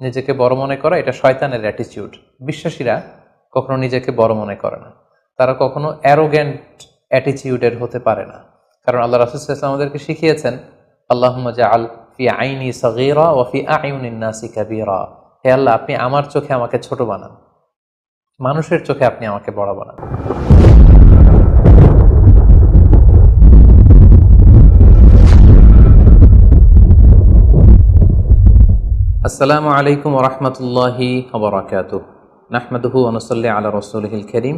নিজেকে বড় মনে করা এটা শয়তানের অ্যাটিটিউড। বিশ্বাসীরা কখনো নিজেকে বড় মনে করে না, তারা কখনো অ্যারোগ্যান্ট অ্যাটিটিউডের হতে পারে না। কারণ আল্লাহ রাসূল সাল্লাল্লাহু আলাইহি ওয়াসাল্লাম আমাদেরকে শিখিয়েছেন, আল্লাহুম্মা জাআল ফি আইনি সাগীরা ওয়া ফি আ'ইউনিন নাসি কাবীরা। হে আল্লাহ, আপনি আমার চোখে আমাকে ছোট বানান, মানুষের চোখে আপনি আমাকে বড় বানান। আসসালামু আলাইকুম ওয়া রাহমাতুল্লাহি ওয়া বারাকাতুহু। নাহমাদুহু ওয়া নুসাল্লি আলা রাসূলিহিল কারীম।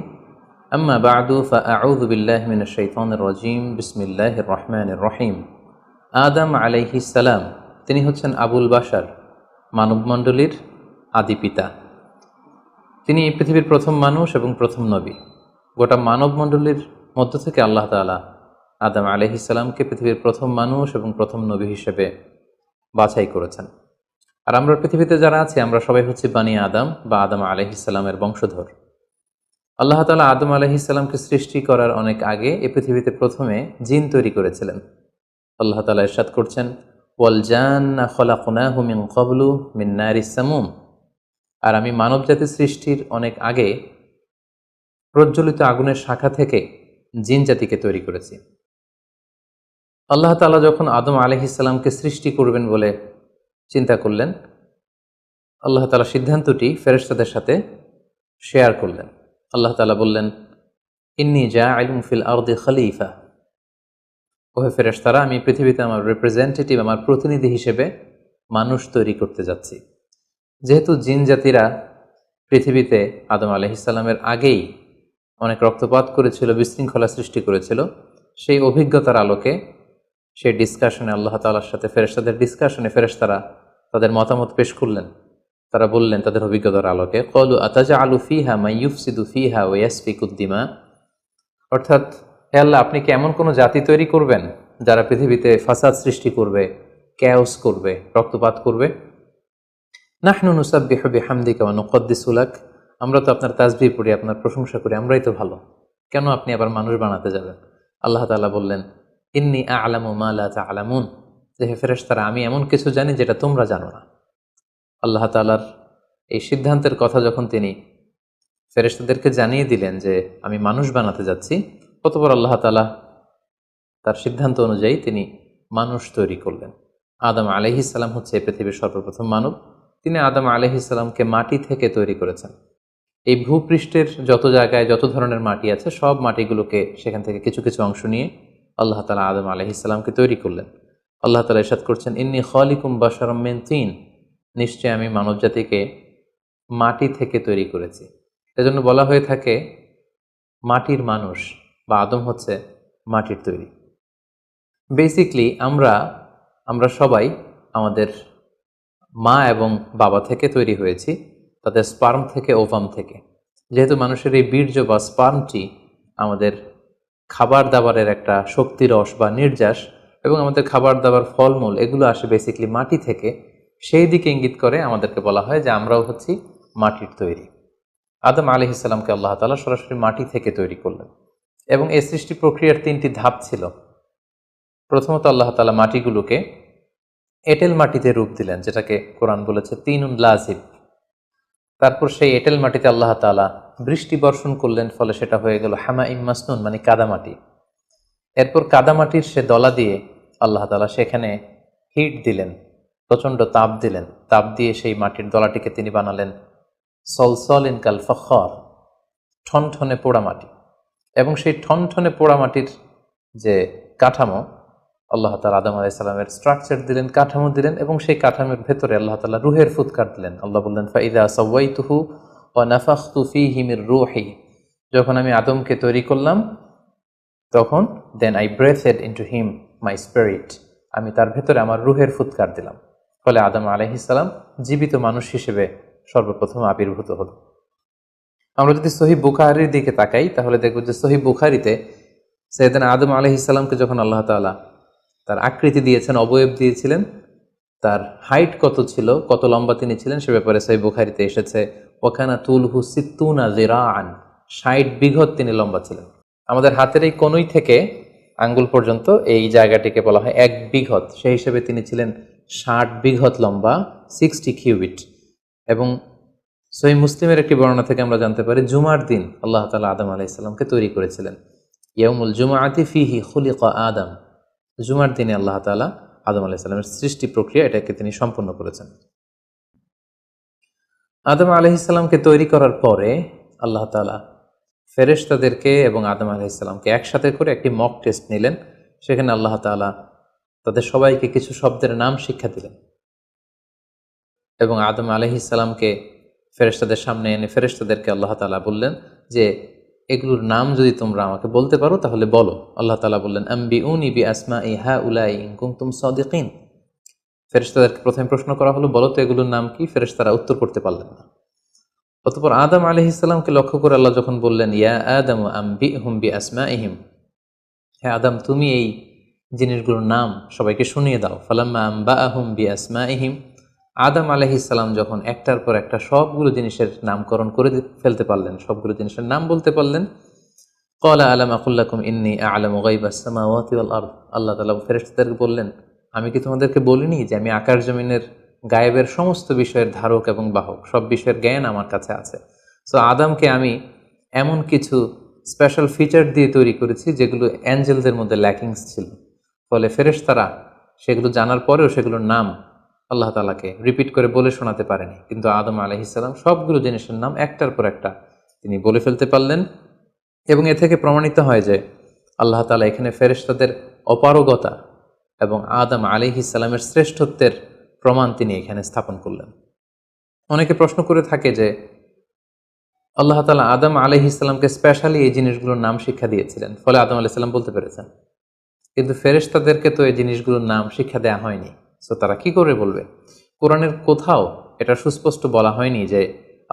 আম্মা বা'দু ফাআউযু বিল্লাহি মিনাশ শাইতানির রাজীম। বিসমিল্লাহির রহমানির রহিম। আদম আলাইহিস সালাম, তিনি হচ্ছেন আবুল বাশার, মানবমণ্ডলীর আদি পিতা। তিনি পৃথিবীর প্রথম মানুষ এবং প্রথম নবী। গোটা মানবমণ্ডলীর মধ্য থেকে আল্লাহ তাআলা আদম আলাইহিস সালামকে পৃথিবীর প্রথম মানুষ এবং প্রথম নবী হিসেবে বাছাই করেছেন। আর আমরা পৃথিবীতে যারা আছি, আমরা সবাই হচ্ছে বানি আদম বা আদম আলাইহিস সালামের বংশধর। আল্লাহ তাআলা আদম আলাইহিস সালামকে সৃষ্টি করার অনেক আগে এই পৃথিবীতে প্রথমে জিন তৈরি করেছিলেন। আল্লাহ তাআলা ইরশাদ করছেন, ওয়াল জান্না খলাকনাহু মিন ক্বাবলু মিন নারিস সামুম। আর আমি মানব জাতি সৃষ্টির অনেক আগে প্রজ্বলিত আগুনের শাখা থেকে জিন জাতিকে তৈরি করেছি। আল্লাহ তাআলা যখন আদম আলাইহিস সালামকে সৃষ্টি করবেন বলে চিন্তা করলেন, আল্লাহ তাআলা সিদ্ধান্তটি ফেরেশতাদের সাথে শেয়ার করলেন। আল্লাহ তাআলা বললেন, ইন্নী জাআইলুন ফিল আরদি খলিফা। ওহে ফেরেশতারা, আমি পৃথিবীতে আমার রিপ্রেজেন্টেটিভ, আমার প্রতিনিধি হিসেবে মানুষ তৈরি করতে যাচ্ছি। যেহেতু জিন জাতিরা পৃথিবীতে আদম আলাইহিস সালামের আগেই অনেক রক্তপাত করেছিল, বিশৃঙ্খলা সৃষ্টি করেছিল, সেই অভিজ্ঞতার আলোকে সেই ডিসকাশনে আল্লাহ তাআলার সাথে ফেরেশতাদের ডিসকাশনে ফেরেশতারা তাদের মতামত পেশ করলেন। তারা বললেন তাদের অভিজ্ঞতার আলোকে, ক্বালু আতাজআলু ফিহা মান ইউফসিদু ফিহা ওয়া ইয়াসফিকুদ দিমা। অর্থাৎ, হে আল্লাহ, আপনি কি এমন কোনো জাতি তৈরি করবেন যারা পৃথিবীতে ফাসাদ সৃষ্টি করবে, ক্যাওস করবে, রক্তপাত করবে? নাহনু নুসাব্বিহু বিহামদিকা ওয়া নুকদ্দিসু লাক। আমরা তো আপনার তাসবিহ পড়ি, আপনার প্রশংসা করি, আমরাই তো ভালো, কেন আপনি আবার মানুষ বানাতে যাবেন? আল্লাহ তাআলা বললেন, ইন্নী আ'লামু মা লা তা'লামুন। যে হে ফেরেশতারা, আমি এমন কিছু জানি যেটা তোমরা জানো না। আল্লাহ তাআলার এই সিদ্ধান্তের কথা যখন তিনি ফেরেশতাদেরকে জানিয়ে দিলেন যে আমি মানুষ বানাতে যাচ্ছি, অতঃপর আল্লাহ তাআলা তার সিদ্ধান্ত অনুযায়ী তিনি মানুষ তৈরি করলেন। আদম আলাইহিস সালাম হচ্ছে পৃথিবীর সর্বপ্রথম মানব। তিনি আদম আলাইহিস সালামকে মাটি থেকে তৈরি করেছেন। এই ভূপৃষ্ঠের যত জায়গায় যত ধরনের মাটি আছে, সব মাটিগুলোকে সেখান থেকে কিছু কিছু অংশ নিয়ে আল্লাহ তাআলা আদম আলাইহিস সালামকে তৈরি করলেন। আল্লাহ তাআলা ইরশাদ করছেন, ইন্নী খালিকুম বাশারাম মিন তিন। নিশ্চয় আমি মানব জাতিকে মাটি থেকে তৈরি করেছি। এজন্য বলা হয়ে থাকে মাটির মানুষ, বা আদম হচ্ছে মাটির তৈরি। বেসিকলি আমরা সবাই আমাদের মা এবং বাবা থেকে তৈরি হয়েছি, তাদের স্পার্ম থেকে, ওভাম থেকে। যেহেতু মানুষের এই বীর্য বা স্পার্মটি আমাদের খাবার দাবারের একটা শক্তিরস বা নির্যাস, এবং আমাদের খাবার দাবার ফলমূল এগুলো আসে বেসিকলি মাটি থেকে, সেই দিকে ইঙ্গিত করে আমাদেরকে বলা হয় যে আমরাও হচ্ছি মাটির তৈরি। আদম আলাইহিস সালামকে আল্লাহ তাআলা সরাসরি মাটি থেকে তৈরি করলেন, এবং এই সৃষ্টি প্রক্রিয়ার 3টি ধাপ ছিল। প্রথমত আল্লাহ তাআলা মাটিগুলোকে এঁটেল মাটিতে রূপ দিলেন, যেটাকে কোরআন বলেছে তিনুন লাজিব। তারপর সেই এঁটেল মাটিতে আল্লাহ তাআলা বৃষ্টি বর্ষণ করলেন, ফলে সেটা হয়ে গেল হামাইম মাসনুন, মানে কাদামাটি। এরপর কাদামাটির সে দলা দিয়ে আল্লাহ তাআলা সেখানে হিট দিলেন, প্রচণ্ড তাপ দিলেন। তাপ দিয়ে সেই মাটির দলাটিকে তিনি বানালেন সলসলিন কাল ফখর, ঠনঠনে পোড়ামাটি। এবং সেই ঠনঠনে পোড়ামাটির যে কাঠামো, আল্লাহ তাআলা আদম আলাইহিস সালামের স্ট্রাকচার দিলেন, কাঠামো দিলেন, এবং সেই কাঠামোর ভেতরে আল্লাহ তাআলা রুহের ফুৎকার দিলেন। আল্লাহ বললেন, ফাইযা সাওয়াইতুহু ওয়া নাফাখতু ফীহি মির রূহি। যখন আমি আদমকে তৈরি করলাম, তখন then I breathed into him my spirit. আমি তার ভেতরে আমার রুহের ফুৎকার দিলাম। ফলে আদম আলাইহিস সালাম জীবিত মানুষ হিসেবে সর্বপ্রথম আবির্ভূত হল। আমরা যদি সহিহ বুখারীর দিকে তাকাই, তাহলে দেখব যে সহিহ বুখারীতে সাইয়েদনা আদম আলাইহিস সালামকে যখন আল্লাহ তাআলা তার আকৃতি দিয়েছেন, অবয়ব দিয়েছিলেন, তার হাইট কত ছিল, কত লম্বা তিনি ছিলেন, সে ব্যাপারে সহিহ বুখারীতে এসেছে, ওয়াকানা তুলহু সিত্তুনা যিরাআন, 60 বিঘত তিনি লম্বা ছিলেন। আমাদের হাতের এই কনুই থেকে আঙ্গুল পর্যন্ত এই জায়গাটিকে বলা হয় 1 বিঘত। সেই হিসেবে তিনি ছিলেন 60 বিঘত লম্বা, 60 কিউবিট। এবং সহিহ মুসলিমের একটি বর্ণনা থেকে আমরা জানতে পারি জুমার দিন আল্লাহ তাআলা আদম আলাইহিস সালামকে তৈরি করেছিলেন। ইয়াউমুল জুমআতি ফিহি খুলিকা আদম, জুমার দিনে আল্লাহ তাআলা আদম আলাইহিস সালামের সৃষ্টি প্রক্রিয়া এটাকে তিনি সম্পন্ন করেছেন। আদম আলাইহিস সালামকে তৈরি করার পরে আল্লাহ তাআলা ফেরেশতাদেরকে এবং আদম আলাইহিস সালামকে একসাথে করে একটি মক টেস্ট নিলেন। সেখানে আল্লাহ তাআলা তাদের সবাইকে কিছু শব্দের নাম শিক্ষা দিলেন এবং আদম আলাইহিস সালামকে ফেরেশতাদের সামনে এনে ফেরেশতাদেরকে আল্লাহ তাআলা বললেন যে এগুলোর নাম যদি তোমরা আমাকে বলতে পারো তাহলে বলো। আল্লাহ তাআলা বললেন আম্বিউনি বিআসমাই হাউলাই ইন কুনতুম সাদিকিন। ফেরেশতাদেরকে প্রথমে প্রশ্ন করা হলো, বলো তো এগুলোর নাম কি? ফেরেশতারা উত্তর করতে পারলেন না। অতঃপর আদম আলাইহিস সালামকে লক্ষ্য করে আল্লাহ যখন বললেন ইয়া আদম আম্বিহুম বিআসমাইহিম, হ্যাঁ আদম তুমি এই জিনিসগুলোর নাম সবাইকে শুনিয়ে দাও। ফালাম্মা আম্বাআহুম বিআসমাইহিম, আদম আলাইহিস সালাম যখন একটার পর একটা সবগুলো জিনিসের নামকরণ করে ফেলতে পারলেন, সবগুলো জিনিসের নাম বলতে পারলেন, ক্বালা আলাম আকুল লাকুম ইন্নী আ'লামু গায়বাস সামাওয়াতি ওয়াল আরদ, আল্লাহ তাআলা ফেরেশতাদেরকে বললেন আমি কি তোমাদেরকে বলিনি যে আমি আকাশ জমিনের গায়েবের সমস্ত বিষয়ের ধারক এবং বাহক, সব বিষয়ের জ্ঞান আমার কাছে আছে। সো আদমকে আমি এমন কিছু স্পেশাল ফিচার দিয়ে তৈরি করেছি যেগুলো অ্যাঞ্জেলদের মধ্যে ল্যাকিংস ছিল, ফলে ফেরেশতারা সেগুলো জানার পরেও সেগুলোর নাম আল্লাহ তাআলাকে রিপিট করে বলে শোনাতে পারেনি। কিন্তু আদম আলাইহিস সালাম সবগুলো জিনিসের নাম একটার পর একটা তিনি বলে ফেলতে পারলেন। এবং এ থেকে প্রমাণিত হয় যে আল্লাহ তাআলা এখানে ফেরেশতাদের অপারগতা এবং আদম আলাইহিস সালামের শ্রেষ্ঠত্বের প্রমাণ তিনি এখানে স্থাপন করলেন। অনেকে প্রশ্ন করে থাকে যে আল্লাহ তাআলা আদম আলাইহিস সালামকে স্পেশালি এই জিনিসগুলোর নাম শিক্ষা দিয়েছিলেন, ফলে আদম আলাইহিস সালাম বলতে পেরেছেন, কিন্তু ফেরেশতাদেরকে তো এই জিনিসগুলোর নাম শিক্ষা দেওয়া হয়নি। সো তারা কি করে বলবে? কোরআনের কোথাও এটা সুস্পষ্ট বলা হয়নি যে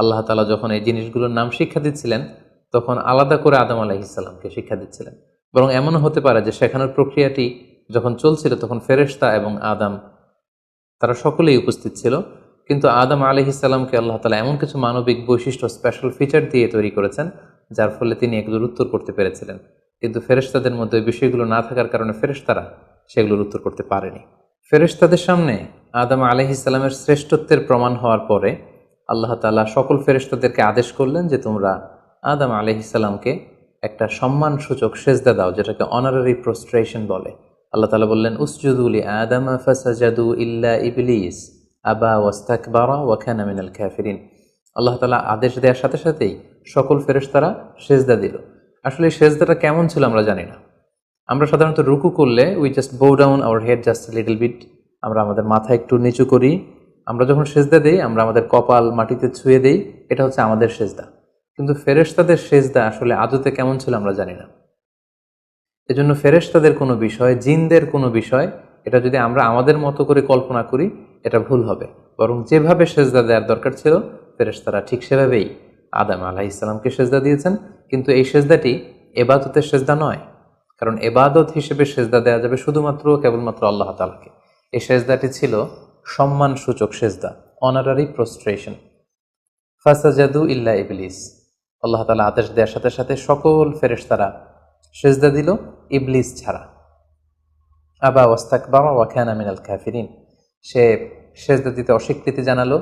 আল্লাহ তাআলা যখন এই জিনিসগুলোর নাম শিক্ষা দিচ্ছিলেন তখন আলাদা করে আদম আলাইহিস সালামকে শিক্ষা দিচ্ছিলেন। বরং এমনও হতে পারে যে শেখানোর প্রক্রিয়াটি যখন চলছিল তখন ফেরেশতা এবং আদম তারা সকলেই উপস্থিত ছিল, কিন্তু আদম আলাইহিস সালামকে আল্লাহ তাআলা এমন কিছু মানবিক বৈশিষ্ট্য স্পেশাল ফিচার দিয়ে তৈরি করেছেন যার ফলে তিনি এগুলোর উত্তর করতে পেরেছিলেন। কিন্তু ফেরেশতাদের মধ্যে বিষয়গুলো না থাকার কারণে ফেরেশতারা সেগুলোর উত্তর করতে পারেনি। ফেরেশতাদের সামনে আদম আলাইহিস সালামের শ্রেষ্ঠত্বের প্রমাণ হওয়ার পরে আল্লাহ তাআলা সকল ফেরেশতাদেরকে আদেশ করলেন যে তোমরা আদম আলাইহিস সালামকে একটা সম্মানসূচক সেজদা দাও, যেটাকে অনারারি প্রস্ট্রেশন বলে। আল্লাহ তাআলা বললেন উসজুদু লি আদম ফাসাজাদু ইল্লা ইবলিস আবা ওয়াস্তাকবারা ওয়া কানা মিনাল কাফিরিন। আল্লাহ তাআলা আদেশ দেওয়ার সাথে সাথেই সকল ফেরেশতারা সেজদা দিল। আসলে এই সেজদাটা কেমন ছিল আমরা জানি না। আমরা সাধারণত রুকু করলে we just bow down our head just little bit, আমরা আমাদের মাথা একটু নিচু করি। আমরা যখন সেজদা দেই আমরা আমাদের কপাল মাটিতে ছুঁয়ে দেই, এটা হচ্ছে আমাদের সেজদা। কিন্তু ফেরেশতাদের সেজদা আসলে আদতে কেমন ছিল আমরা জানি না। এজন্য ফেরেশতাদের কোনো বিষয়, জিনদের কোনো বিষয়, এটা যদি আমরা আমাদের মতো করে কল্পনা করি এটা ভুল হবে। বরং যেভাবে সেজদা দেওয়ার দরকার ছিল ফেরেশতারা ঠিক সেভাবেই আদম আলাইহিস সালামকে সেজদা দিয়েছেন। কিন্তু এই সেজদাটি ইবাদতের সেজদা নয়, কারণ ইবাদত হিসেবে সেজদা দেওয়া যাবে শুধুমাত্র কেবলমাত্র আল্লাহ তাআলাকে। এই সেজদাটি ছিল সম্মানসূচক সেজদা, অনারারি প্রস্ট্রেশন। ফাসাজাদু ইল্লা ইবলিস, আল্লাহ তাআলা আদেশ দেওয়ার সাথে সাথে সকল ফেরেশতারা সেজদা দিল ইবলিস ছাড়া। আবা ওয়াস্তাকবারা ওয়া কানা মিনাল কাফিরিন, সে সেজদা দিতে অস্বীকৃতি জানালো,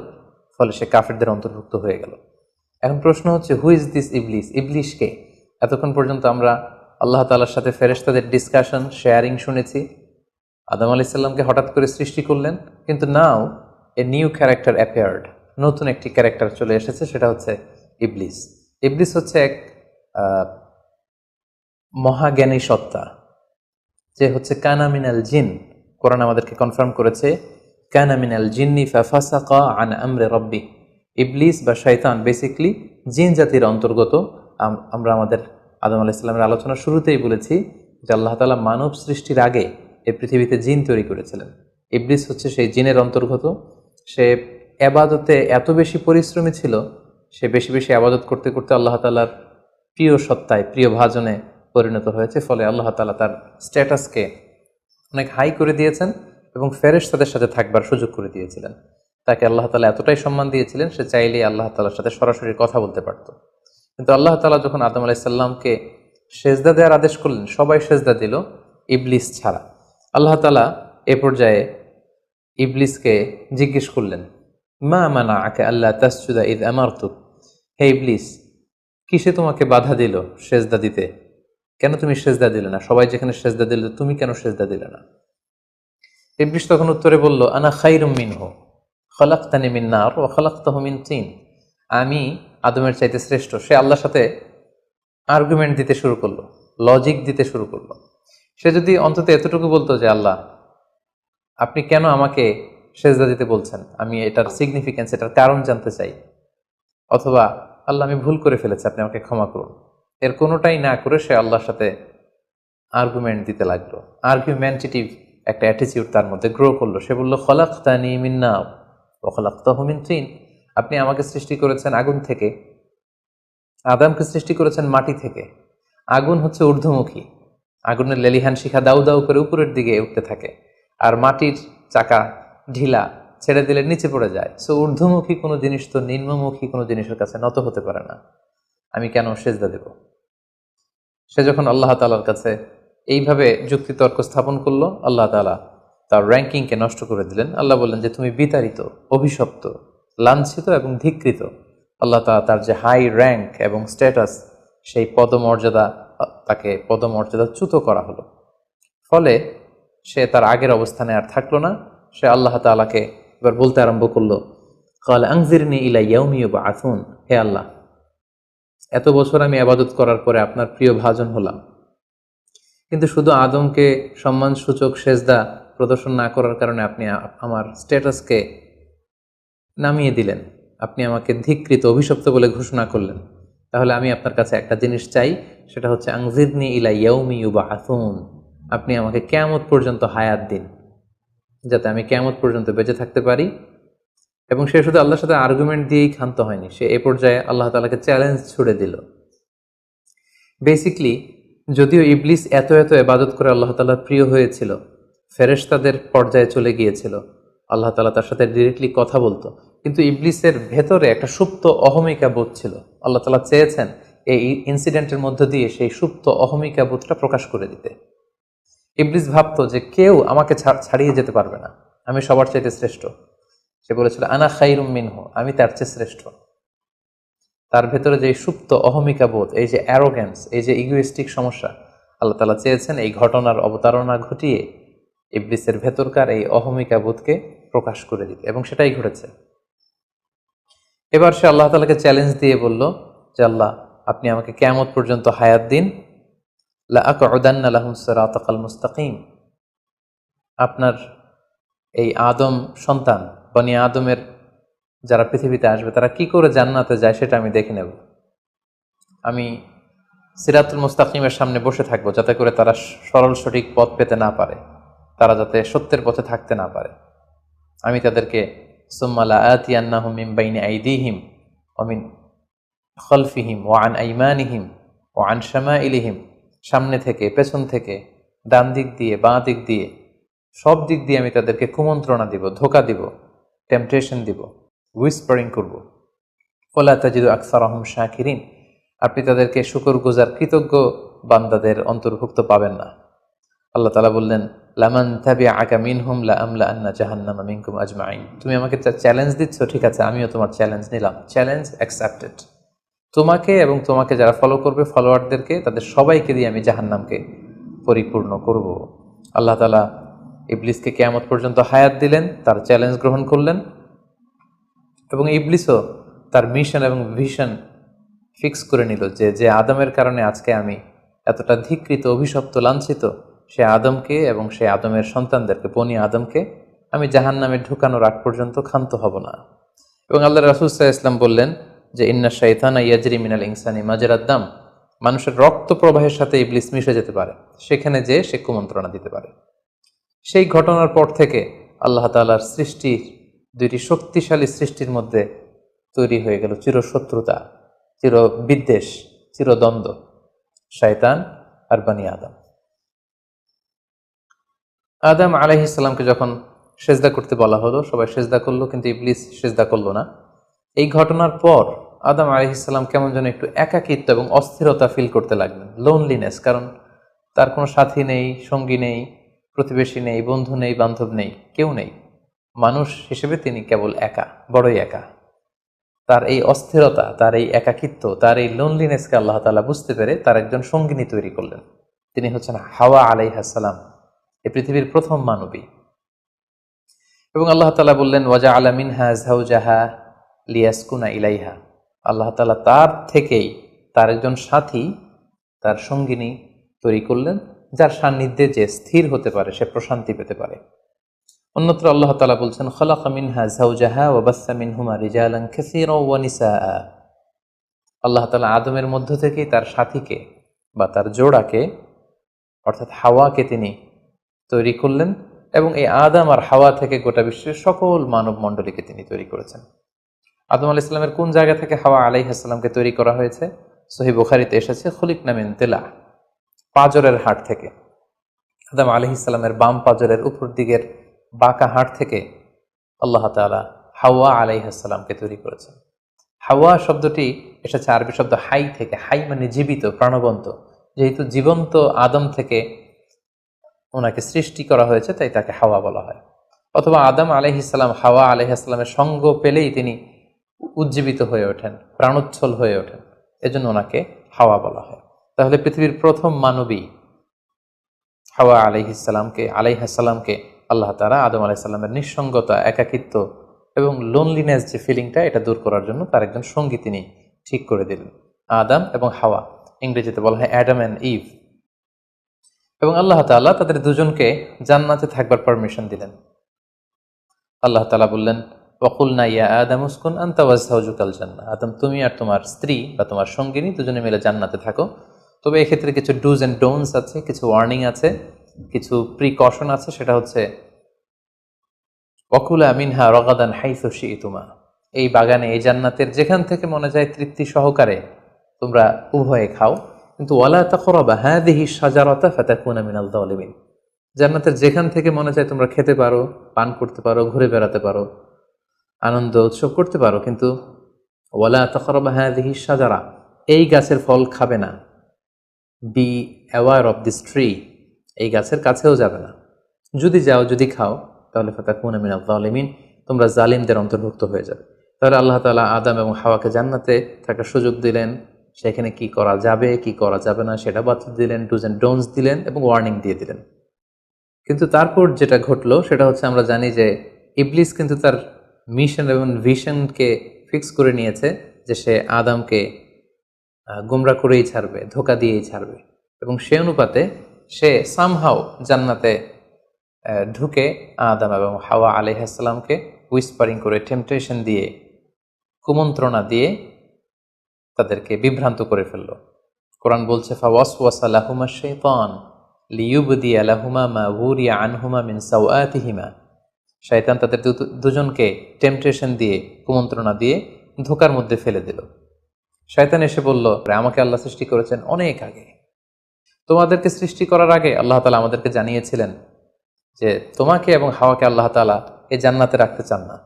ফলে সে কাফিরদের অন্তর্ভুক্ত হয়ে গেল। এখন প্রশ্ন হচ্ছে হু ইজ দিস ইবলিস? ইবলিস কে? এতক্ষণ পর্যন্ত আমরা আল্লাহ তাআলার সাথে ফেরেশতাদের ডিসকাশন, শেয়ারিং শুনেছি। আদম আলাইহিস সালামকে হঠাৎ করে সৃষ্টি করলেন, কিন্তু নাও এ নিউ ক্যারেক্টার অ্যাপিয়ার্ড, নতুন একটি ক্যারেক্টার চলে এসেছে, সেটা হচ্ছে ইবলিস। ইবলিস হচ্ছে এক মহাজ্ঞানী সত্তা, যে হচ্ছে কানা মিনাল জিন। কোরআন আমাদেরকে কনফার্ম করেছে কানা মিনাল জিন্নি ফাফাসাকা আন আমরি রাব্বি। ইবলিস বা শয়তান বেসিক্যালি জিন জাতির অন্তর্গত। আমরা আমাদের আদম আলাইহিস সালামের আলোচনা শুরুতেই বলেছি যে আল্লাহ তাআলা মানব সৃষ্টির আগে এই পৃথিবীতে জিন তৈরি করেছিলেন। ইবলিস হচ্ছে সেই জিনের অন্তর্গত। সে ইবাদতে এত বেশি পরিশ্রমী ছিল, সে বেশি বেশি ইবাদত করতে করতে আল্লাহ তাআলার প্রিয় সত্তায়, প্রিয় ভাজনে পরিণত হয়েছে। ফলে আল্লাহ তাআলা তার স্ট্যাটাসকে অনেক হাই করে দিয়েছেন এবং ফেরেশতাদের সাথে থাকবার সুযোগ করে দিয়েছিলেন। তাকে আল্লাহ তাআলা এতটাই সম্মান দিয়েছিলেন, সে চাইলেই আল্লাহ তাআলার সাথে সরাসরি কথা বলতে পারত। কিন্তু আল্লাহ তাআলা যখন আদম আলাইহিস সালামকে সেজদা দেওয়ার আদেশ করলেন, সবাই সেজদা দিল ইবলিস ছাড়া। আল্লাহ তাআলা এ পর্যায়ে ইবলিসকে জিজ্ঞেস করলেন মা মানাআকা আল্লা তাসজুদা ইয আমারতুক, হে ইবলিস, কিসে তোমাকে বাধা দিল সেজদা দিতে? কেন তুমি সেজদা দিলে না? সবাই যেখানে সেজদা দিল, তুমি কেন সেজদা দিলে না? ইবলিস তখন উত্তরে বলল, আনা খায়রুম মিনহু খলাকতানি মিন নার ওয়া খলাকতাহু মিন তিন। আমি আদমের চাইতে শ্রেষ্ঠ। সে আল্লাহর সাথে আর্গুমেন্ট দিতে শুরু করলো, লজিক দিতে শুরু করলো। সে যদি অন্তত এতটুকু বলতো যে আল্লাহ, আপনি কেন আমাকে সেজদা দিতে বলছেন, আমি এটার সিগনিফিকেন্স, এটার কারণ জানতে চাই, অথবা আল্লাহ আমি ভুল করে ফেলেছি, আপনি আমাকে ক্ষমা করুন, এর কোনোটাই না করে সে আল্লাহর সাথে আর্গুমেন্ট দিতে লাগলো। আর্গুমেন্টেটিভ একটা অ্যাটিটিউড তার মধ্যে গ্রো করলো। সে বলল, খলাকতানি মিন নার ওয়া খলাকতাহু মিন তিন। আপনি আমাকে সৃষ্টি করেছেন আগুন থেকে, আদমকে সৃষ্টি করেছেন মাটি থেকে। আগুন হচ্ছে ঊর্ধ্বমুখী, আগুনের লেলিহান শিখা দাউ দাউ করে উপরের দিকে উঠতে থাকে, আর মাটির চাকা ঢিলা, ছেড়ে দিলে নিচে পড়ে যায়। সো ঊর্ধ্বমুখী কোনো জিনিস তো নিম্নমুখী কোনো জিনিসের কাছে নত হতে পারে না, আমি কেন সেজদা দেব? সে যখন আল্লাহ তাআলার কাছে এইভাবে যুক্তিতর্ক স্থাপন করলো, আল্লাহ তাআলা তার র্যাঙ্কিংকে নষ্ট করে দিলেন। আল্লাহ বললেন যে তুমি বিতাড়িত, অভিশপ্ত, লাঞ্ছিত এবং ধিক্কৃত। আল্লাহ তাআলা তার যে হাই র্যাঙ্ক এবং স্ট্যাটাস, সেই পদমর্যাদা, তাকে পদমর্যাদাচ্যুত করা হলো। ফলে সে তার আগের অবস্থানে আর থাকলো না। সে আল্লাহ তাআলাকে এবার বলতে আরম্ভ করলো, ক্বাল আনজিরনি ইলা ইয়াউমি ইউবআসুন, হে আল্লাহ, এত বছর আমি ইবাদত করার পরে আপনার প্রিয় ভাজন হলাম, কিন্তু শুধু আদমকে সম্মানসূচক সেজদা প্রদর্শন না করার কারণে আপনি আমার স্ট্যাটাসকে নামিয়ে দিলেন, আপনি আমাকে ধিক্কৃত, অভিশপ্ত বলে ঘোষণা করলেন। তাহলে আমি আপনার কাছে একটা জিনিস চাই, সেটা হচ্ছে আনজিরনি ইলা ইয়াউমি ইউবআসুন, আপনি আমাকে কিয়ামত পর্যন্ত হায়াত দিন, যাতে আমি কিয়ামত পর্যন্ত বেঁচে থাকতে পারি। এবং সে শুধু আল্লাহর সাথে আর্গুমেন্ট দিয়েই ক্ষান্ত হয়নি, সে এ পর্যায়ে আল্লাহ তাআলাকে চ্যালেঞ্জ ছুড়ে দিল। বেসিকলি, যদিও ইবলিস এত এত ইবাদত করে আল্লাহ তাআলার প্রিয় হয়েছিল, ফেরেশতাদের পর্যায়ে চলে গিয়েছিল, আল্লাহ তাআলা তার সাথে ডিরেক্টলি কথা বলতো, কিন্তু ইবলিসের ভেতরে একটা সুপ্ত অহমিকা বোধ ছিল। আল্লাহ তাআলা চেয়েছেন এই ইনসিডেন্টের মধ্য দিয়ে সেই সুপ্ত অহমিকা বোধটা প্রকাশ করে দিতে। ইবলিস ভাবতো যে কেউ আমাকে ছাড়িয়ে যেতে পারবে না, আমি সবার চাইতে শ্রেষ্ঠ। সে বলেছিল, আনা খায়রুম মিনহু, আমি তার চেয়ে শ্রেষ্ঠ। তার ভেতরে যে সুপ্ত অহমিকা বোধ, এই যে অ্যারোগ্যান্স, এই যে ইগোইস্টিক সমস্যা, আল্লাহ তাআলা চেয়েছেন এই ঘটনার অবতারণা ঘটিয়ে ইবলিসের ভেতরকার এই অহমিকা বোধকে প্রকাশ করে দিতে, এবং সেটাই ঘটেছে। এবার সে আল্লাহ তাআলাকে চ্যালেঞ্জ দিয়ে বলল যে আল্লাহ, আপনি আমাকে কিয়ামত পর্যন্ত হায়াত দিন, লা আকউদান্না লাহুম সিরাতাকাল মুস্তাকিম, আপনার এই আদম সন্তান, বনি আদমের যারা পৃথিবীতে আসবে, তারা কি করে জান্নাতে যায় সেটা আমি দেখে নেব। আমি সিরাতুল মুস্তাকিমের সামনে বসে থাকবো, যাতে করে তারা সরল সঠিক পথ পেতে না পারে, তারা যাতে সত্যের পথে থাকতে না পারে। আমি তাদেরকে সুম্মা লাআতিয়ান্নাহুম মিন বাইনি আইদিহিম ওয়া মিন খালফিহিম ওয়া আন আইমানিহিম ওয়া আন শামাইলিহিম, সামনে থেকে, পেছন থেকে, ডান দিক দিয়ে, বাঁ দিক দিয়ে, সব দিক দিয়ে আমি তাদেরকে কুমন্ত্রণা দিব, ধোঁকা দিব, টেম্পটেশন দিব, হুইসপারিং করব। ওয়ালা তাজিদু আকসারাহুম শাকিরিন, আপনি তাদেরকে শুকরগুজার কৃতজ্ঞ বান্দাদের অন্তর্ভুক্ত পাবেন না। আল্লাহ তাআলা বললেন, লামান তাবিআকা মিনহুম লাআমলাআন্না জাহান্নামা মিনকুম আজমাইন, তুমি আমাকে চ্যালেঞ্জ দিচ্ছ, ঠিক আছে, আমিও তোমার চ্যালেঞ্জ নিলাম, চ্যালেঞ্জ অ্যাকসেপ্টেড। তোমাকে এবং তোমাকে যারা ফলো করবে, ফলোয়ারদেরকে, তাদের সবাইকে দিয়ে আমি জাহান্নামকে পরিপূর্ণ করব। আল্লাহ তাআলা ইবলিসকে কিয়ামত পর্যন্ত হায়াত দিলেন, তার চ্যালেঞ্জ গ্রহণ করলেন, এবং ইবলিসও তার মিশন এবং ভিশন ফিক্স করে নিল যে যে আদমের কারণে আজকে আমি এতটা ধিক্কৃত, অভিশপ্ত, লাঞ্ছিত, সে আদমকে এবং সে আদমের সন্তানদেরকে, বনি আদমকে আমি জাহান্নামে ঢুকানোর আগ পর্যন্ত ক্ষান্ত হব না। এবং আল্লাহ রাসূল সাল্লাল্লাহু আলাইহি ওয়াসাল্লাম বললেন যে ইন্না শাইতানা ইয়াজরি মিনাল ইনসানি মাজরাদ দাম, মানুষের রক্ত প্রবাহের সাথে ইবলিস মিশে যেতে পারে, সেখানে যে সে কুমন্ত্রণা দিতে পারে। সেই ঘটনার পর থেকে আল্লাহ তাআলার সৃষ্টির, দুইটি শক্তিশালী সৃষ্টির মধ্যে তৈরি হয়ে গেল চিরশত্রুতা, চিরবিদ্বেষ, চিরদ্বন্দ্ব, শয়তান আর বনি আদম। আদম আলাইহিস সালামকে যখন সেজদা করতে বলা হলো, সবাই সেজদা করলো, কিন্তু ইবলিস সেজদা করলো না। এই ঘটনার পর আদম আলাইহিস সালাম কেমন যেন একটু একাকিত্ব এবং অস্থিরতা ফিল করতে লাগলেন, লোনলিনেস, কারণ তার কোনো সাথী নেই, সঙ্গী নেই, প্রতিবেশী নেই, বন্ধু নেই, বান্ধব নেই, কেউ নেই। মানুষ হিসেবে তিনি কেবল একা, বড়ই একা। তার এই অস্থিরতা, তার এই একাকিত্ব, তার এই লোনলিনেসকে আল্লাহ তাআলা বুঝতে পেরে তার একজন সঙ্গিনী তৈরি করলেন। তিনি হচ্ছেন হাওয়া আলাইহিস সালাম, এই পৃথিবীর প্রথম মানবী। এবং আল্লাহ তাআলা বললেন ওয়াজআলা মিনহা যাওজাহা লিয়াসকুনা ইলাইহা। আল্লাহ তাআলা তার থেকেই তার একজন সাথী, তার সঙ্গিনী তৈরি করলেন, যার সান্নিধ্যে যে স্থির হতে পারে, সে প্রশান্তি পেতে পারে। অন্যত্র আল্লাহ তাআলা বলছেন খালাকা মিনহা যাওজাহা ওয়া বাসসা মিনহুমা রিজালান কাসীরা ওয়া নিসাআ। আল্লাহ তাআলা আদমের মধ্য থেকেই তার সাথীকে বা তার জোড়াকে অর্থাৎ হাওয়াকে তিনি তৈরি করলেন, এবং এই আদম আর হাওয়া থেকে গোটা বিশ্বের সকল মানব মণ্ডলীকে তিনি তৈরি করেছেন। আদম আলাইহিস সালামের কোন জায়গা থেকে হাওয়া আলাইহিস সালামকে তৈরি করা হয়েছে? সহিহ বুখারীতে এসেছে খুলিকনা মিন তিলা, পাঁজরের হাড় থেকে। আদম আলাইহিস সালামের বাম পাঁজরের উপর দিকের বাঁকা হাড় থেকে আল্লাহ তাআলা হাওয়া আলাইহিস সালামকে তৈরি করেছেন। হাওয়া শব্দটি এসেছে আরবি শব্দ হাই থেকে। হাই মানে জীবিত, প্রাণবন্ত। যেহেতু জীবন্ত আদম থেকে ওনাকে সৃষ্টি করা হয়েছে, তাই তাকে হাওয়া বলা হয়। অথবা আদম আলাইহিস সালাম হাওয়া আলাইহিস সালামের সঙ্গ পেলেই তিনি উজ্জীবিত হয়ে ওঠেন, প্রাণোচ্ছল হয়ে ওঠেন, এজন্য ওনাকে হাওয়া বলা হয়। তাহলে পৃথিবীর প্রথম মানবী হাওয়া আলাইহিস সালামকে আল্লাহ তাআলা আদম আলাইহিস সালামের নিঃসঙ্গতা, একাকিত্ব এবং লোনলিনেস যে ফিলিংটা, এটা দূর করার জন্য তার একজন সঙ্গী তিনি ঠিক করে দিলেন, আদম এবং হাওয়া। ইংরেজিতে বলা হয় অ্যাডাম অ্যান্ড ইভ। এবং আল্লাহ তাআলা তাদের দুজনকে জান্নাতে থাকবার পারমিশন দিলেন। আল্লাহ তাআলা বললেন ওয়াকুলনা ইয়া আদম উসকুন আনতা ওয়া যাওজুকাল জান্নাহ। আদম, তুমি আর তোমার স্ত্রী বা তোমার সঙ্গিনী দুজনে মিলে জান্নাতে থাকো। তবে এক্ষেত্রে কিছু ডুজ অ্যান্ড ডোন্টস আছে, কিছু ওয়ার্নিং আছে, কিছু প্রিকশন আছে। সেটা হচ্ছে ওয়াকুলা মিনহা রাগাদান হাইসু শি'তুমা। এই বাগানে, এই জান্নাতের যেখান থেকে মনে যায় তৃপ্তি সহকারে তোমরা উভয়ে খাও, কিন্তু ওয়ালা তাকরাবা হাযিহি শাজারাতা ফাতাকুনা মিনাল যালিমিন। জান্নাতের যেখান থেকে মনে চায় তোমরা খেতে পারো, পান করতে পারো, ঘুরে বেড়াতে পারো, আনন্দ উৎসব করতে পারো, কিন্তু ওয়ালা তাকরাবা হাযিহি শাজারা, এই গাছের ফল খাবে না। Be aware of this tree, এই গাছের কাছেও যাবে না। যদি যাও, যদি খাও, তাহলে ফাতাকুনা মিনাল যালিমিন, তোমরা জালিমদের অন্তর্ভুক্ত হয়ে যাবে। তাহলে আল্লাহ তাআলা আদম এবং হাওয়াকে জান্নাতে থাকার সুযোগ দিলেন, সেখানে কি করা যাবে কি করা যাবে না সেটা বাতলে দিলেন, ডুজ অ্যান্ড ডোন্টস দিলেন এবং ওয়ার্নিং দিয়ে দিলেন। কিন্তু তারপর যেটা ঘটলো সেটা হচ্ছে, আমরা জানি যে ইবলিস কিন্তু তার মিশন এবং ভিশনকে ফিক্স করে নিয়েছে যে সে আদমকে গুমরা করেই ছাড়বে, ধোকা দিয়েই ছাড়বে। এবং সে অনুপাতে সে সামহাও জান্নাতে ঢুকে আদম এবং হাওয়া আলাইহিস সালামকে হুইসপারিং করে, টেম্পটেশন দিয়ে, কুমন্ত্রণা দিয়ে তাদেরকে বিভ্রান্ত করে ফেলল। কোরআন বলছে ফাওয়াসওয়াসা লাহুমা শাইতান লিইউবদিয়া লাহুমা মা উরিয়া আনহুমা মিন সাওআতিহিমা। শয়তান তাদের দুজনকে টেম্পটেশন দিয়ে, কুমন্ত্রণা দিয়ে ধোকার মধ্যে ফেলে দিল। শয়তান এসে বলল, আমাকে আল্লাহ সৃষ্টি করেছেন অনেক আগে, তোমাদেরকে সৃষ্টি করার আগে আল্লাহ তাআলা আমাদেরকে জানিয়েছিলেন যে তোমাকে এবং হাওয়াকে আল্লাহ তাআলা এই জান্নাতে রাখতে চান না,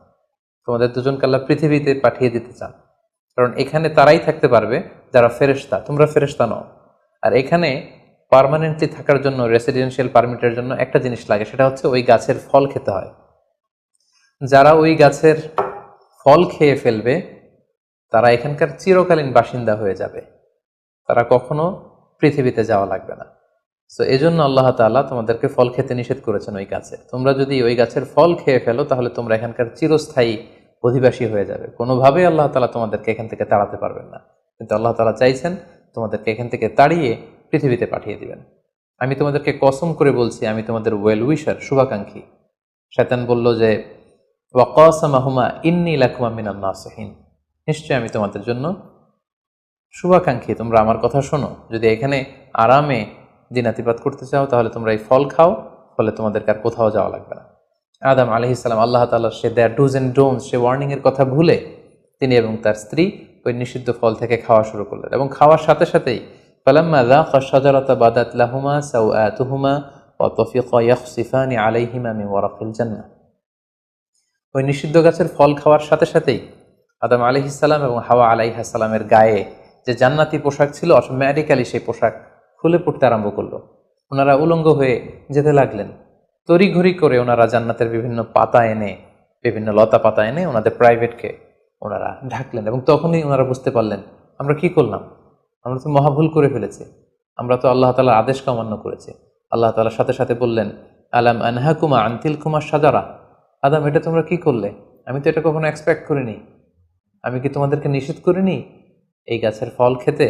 তোমাদের দুজনকে আল্লাহ পৃথিবীতে পাঠিয়ে দিতে চান। কারণ এখানে তারাই থাকতে পারবে যারা ফেরেশতা, তোমরা ফেরেশতা নও। আর এখানে পার্মানেন্টলি থাকার জন্য, রেসিডেন্সিয়াল পারমিটের জন্য একটা জিনিস লাগে, সেটা হচ্ছে ওই গাছের ফল খেতে হয়। যারা ওই গাছের ফল খেয়ে ফেলবে তারা এখানকার চিরকালীন বাসিন্দা হয়ে যাবে, তারা কখনো পৃথিবীতে যাওয়া লাগবে না। তো এজন্য আল্লাহ তাআলা তোমাদেরকে ফল খেতে নিষেধ করেছেন ওই গাছে। তোমরা যদি ওই গাছের ফল খেয়ে ফেলো তাহলে তোমরা এখানকার চিরস্থায়ী অধিবাসী হয়ে যাবে। কোনোভাবেই আল্লাহ তাআলা তোমাদেরকে এখান থেকে তাড়াতে পারবেন না। কিন্তু আল্লাহ তাআলা চাইছেন তোমাদেরকে এখান থেকে তাড়িয়ে পৃথিবীতে পাঠিয়ে দিবেন। আমি তোমাদেরকে কসম করে বলছি, আমি তোমাদের ওয়েল উইশার, শুভাকাঙ্ক্ষী। শয়তান বলল যে ওয়াকাসামাহুমা ইন্নী লাকুমা মিনান নাসিহিন, নিশ্চয় আমি তোমাদের জন্য শুভাকাঙ্ক্ষী, তোমরা আমার কথা শোনো। যদি এখানে আরামে দিনাতিপাত করতে চাও তাহলে তোমরা এই ফল খাও, ফলে তোমাদেরকে আর কোথাও যাওয়া লাগবে না। আদম আলাইহিস সালাম আল্লাহ তাআলার সে দেয়ার ডুজ অ্যান্ড ডোন্টস, সে ওয়ার্নিং এর কথা ভুলে তিনি এবং তার স্ত্রী ওই নিষিদ্ধ ফল থেকে খাওয়া শুরু করলেন। এবং খাওয়ার সাথে সাথেই ফালাম্মা যাকা শাজারাতা বাদাত লাহুমা সাওআতুহুমা ওয়া তাফিকা ইয়াখসিফানি আলাইহিমা মিন ওয়ারাকিল জান্নাহ। ওই নিষিদ্ধ গাছের ফল খাওয়ার সাথে সাথেই আদম আলাইহিস সালাম এবং হাওয়া আলাইহিস সালামের গায়ে যে জান্নাতি পোশাক ছিল, অটোমেটিক্যালি সেই পোশাক খুলে পড়তে আরম্ভ করলো। ওনারা উলঙ্গ হয়ে যেতে লাগলেন। তড়িঘড়ি করে ওনারা জান্নাতের বিভিন্ন পাতা এনে বিভিন্ন লতা পাতা এনে ওনাদের প্রাইভেটকে ওনারা ঢাকলেন, এবং তখনই ওনারা বুঝতে পারলেন আমরা কি করলাম, আমরা তো মহাভুল করে ফেলেছি, আমরা তো আল্লাহ তাআলার আদেশকে অমান্য করেছি। আল্লাহ তাআলার সাথে সাথে বললেন, আলাম আনহাকুমা আনতিল কুমার সাজারা, আদম এটা তোমরা কি করলে, আমি তো এটা কখনো এক্সপেক্ট করিনি, আমি কি তোমাদেরকে নিষেধ করিনি এই গাছের ফল খেতে,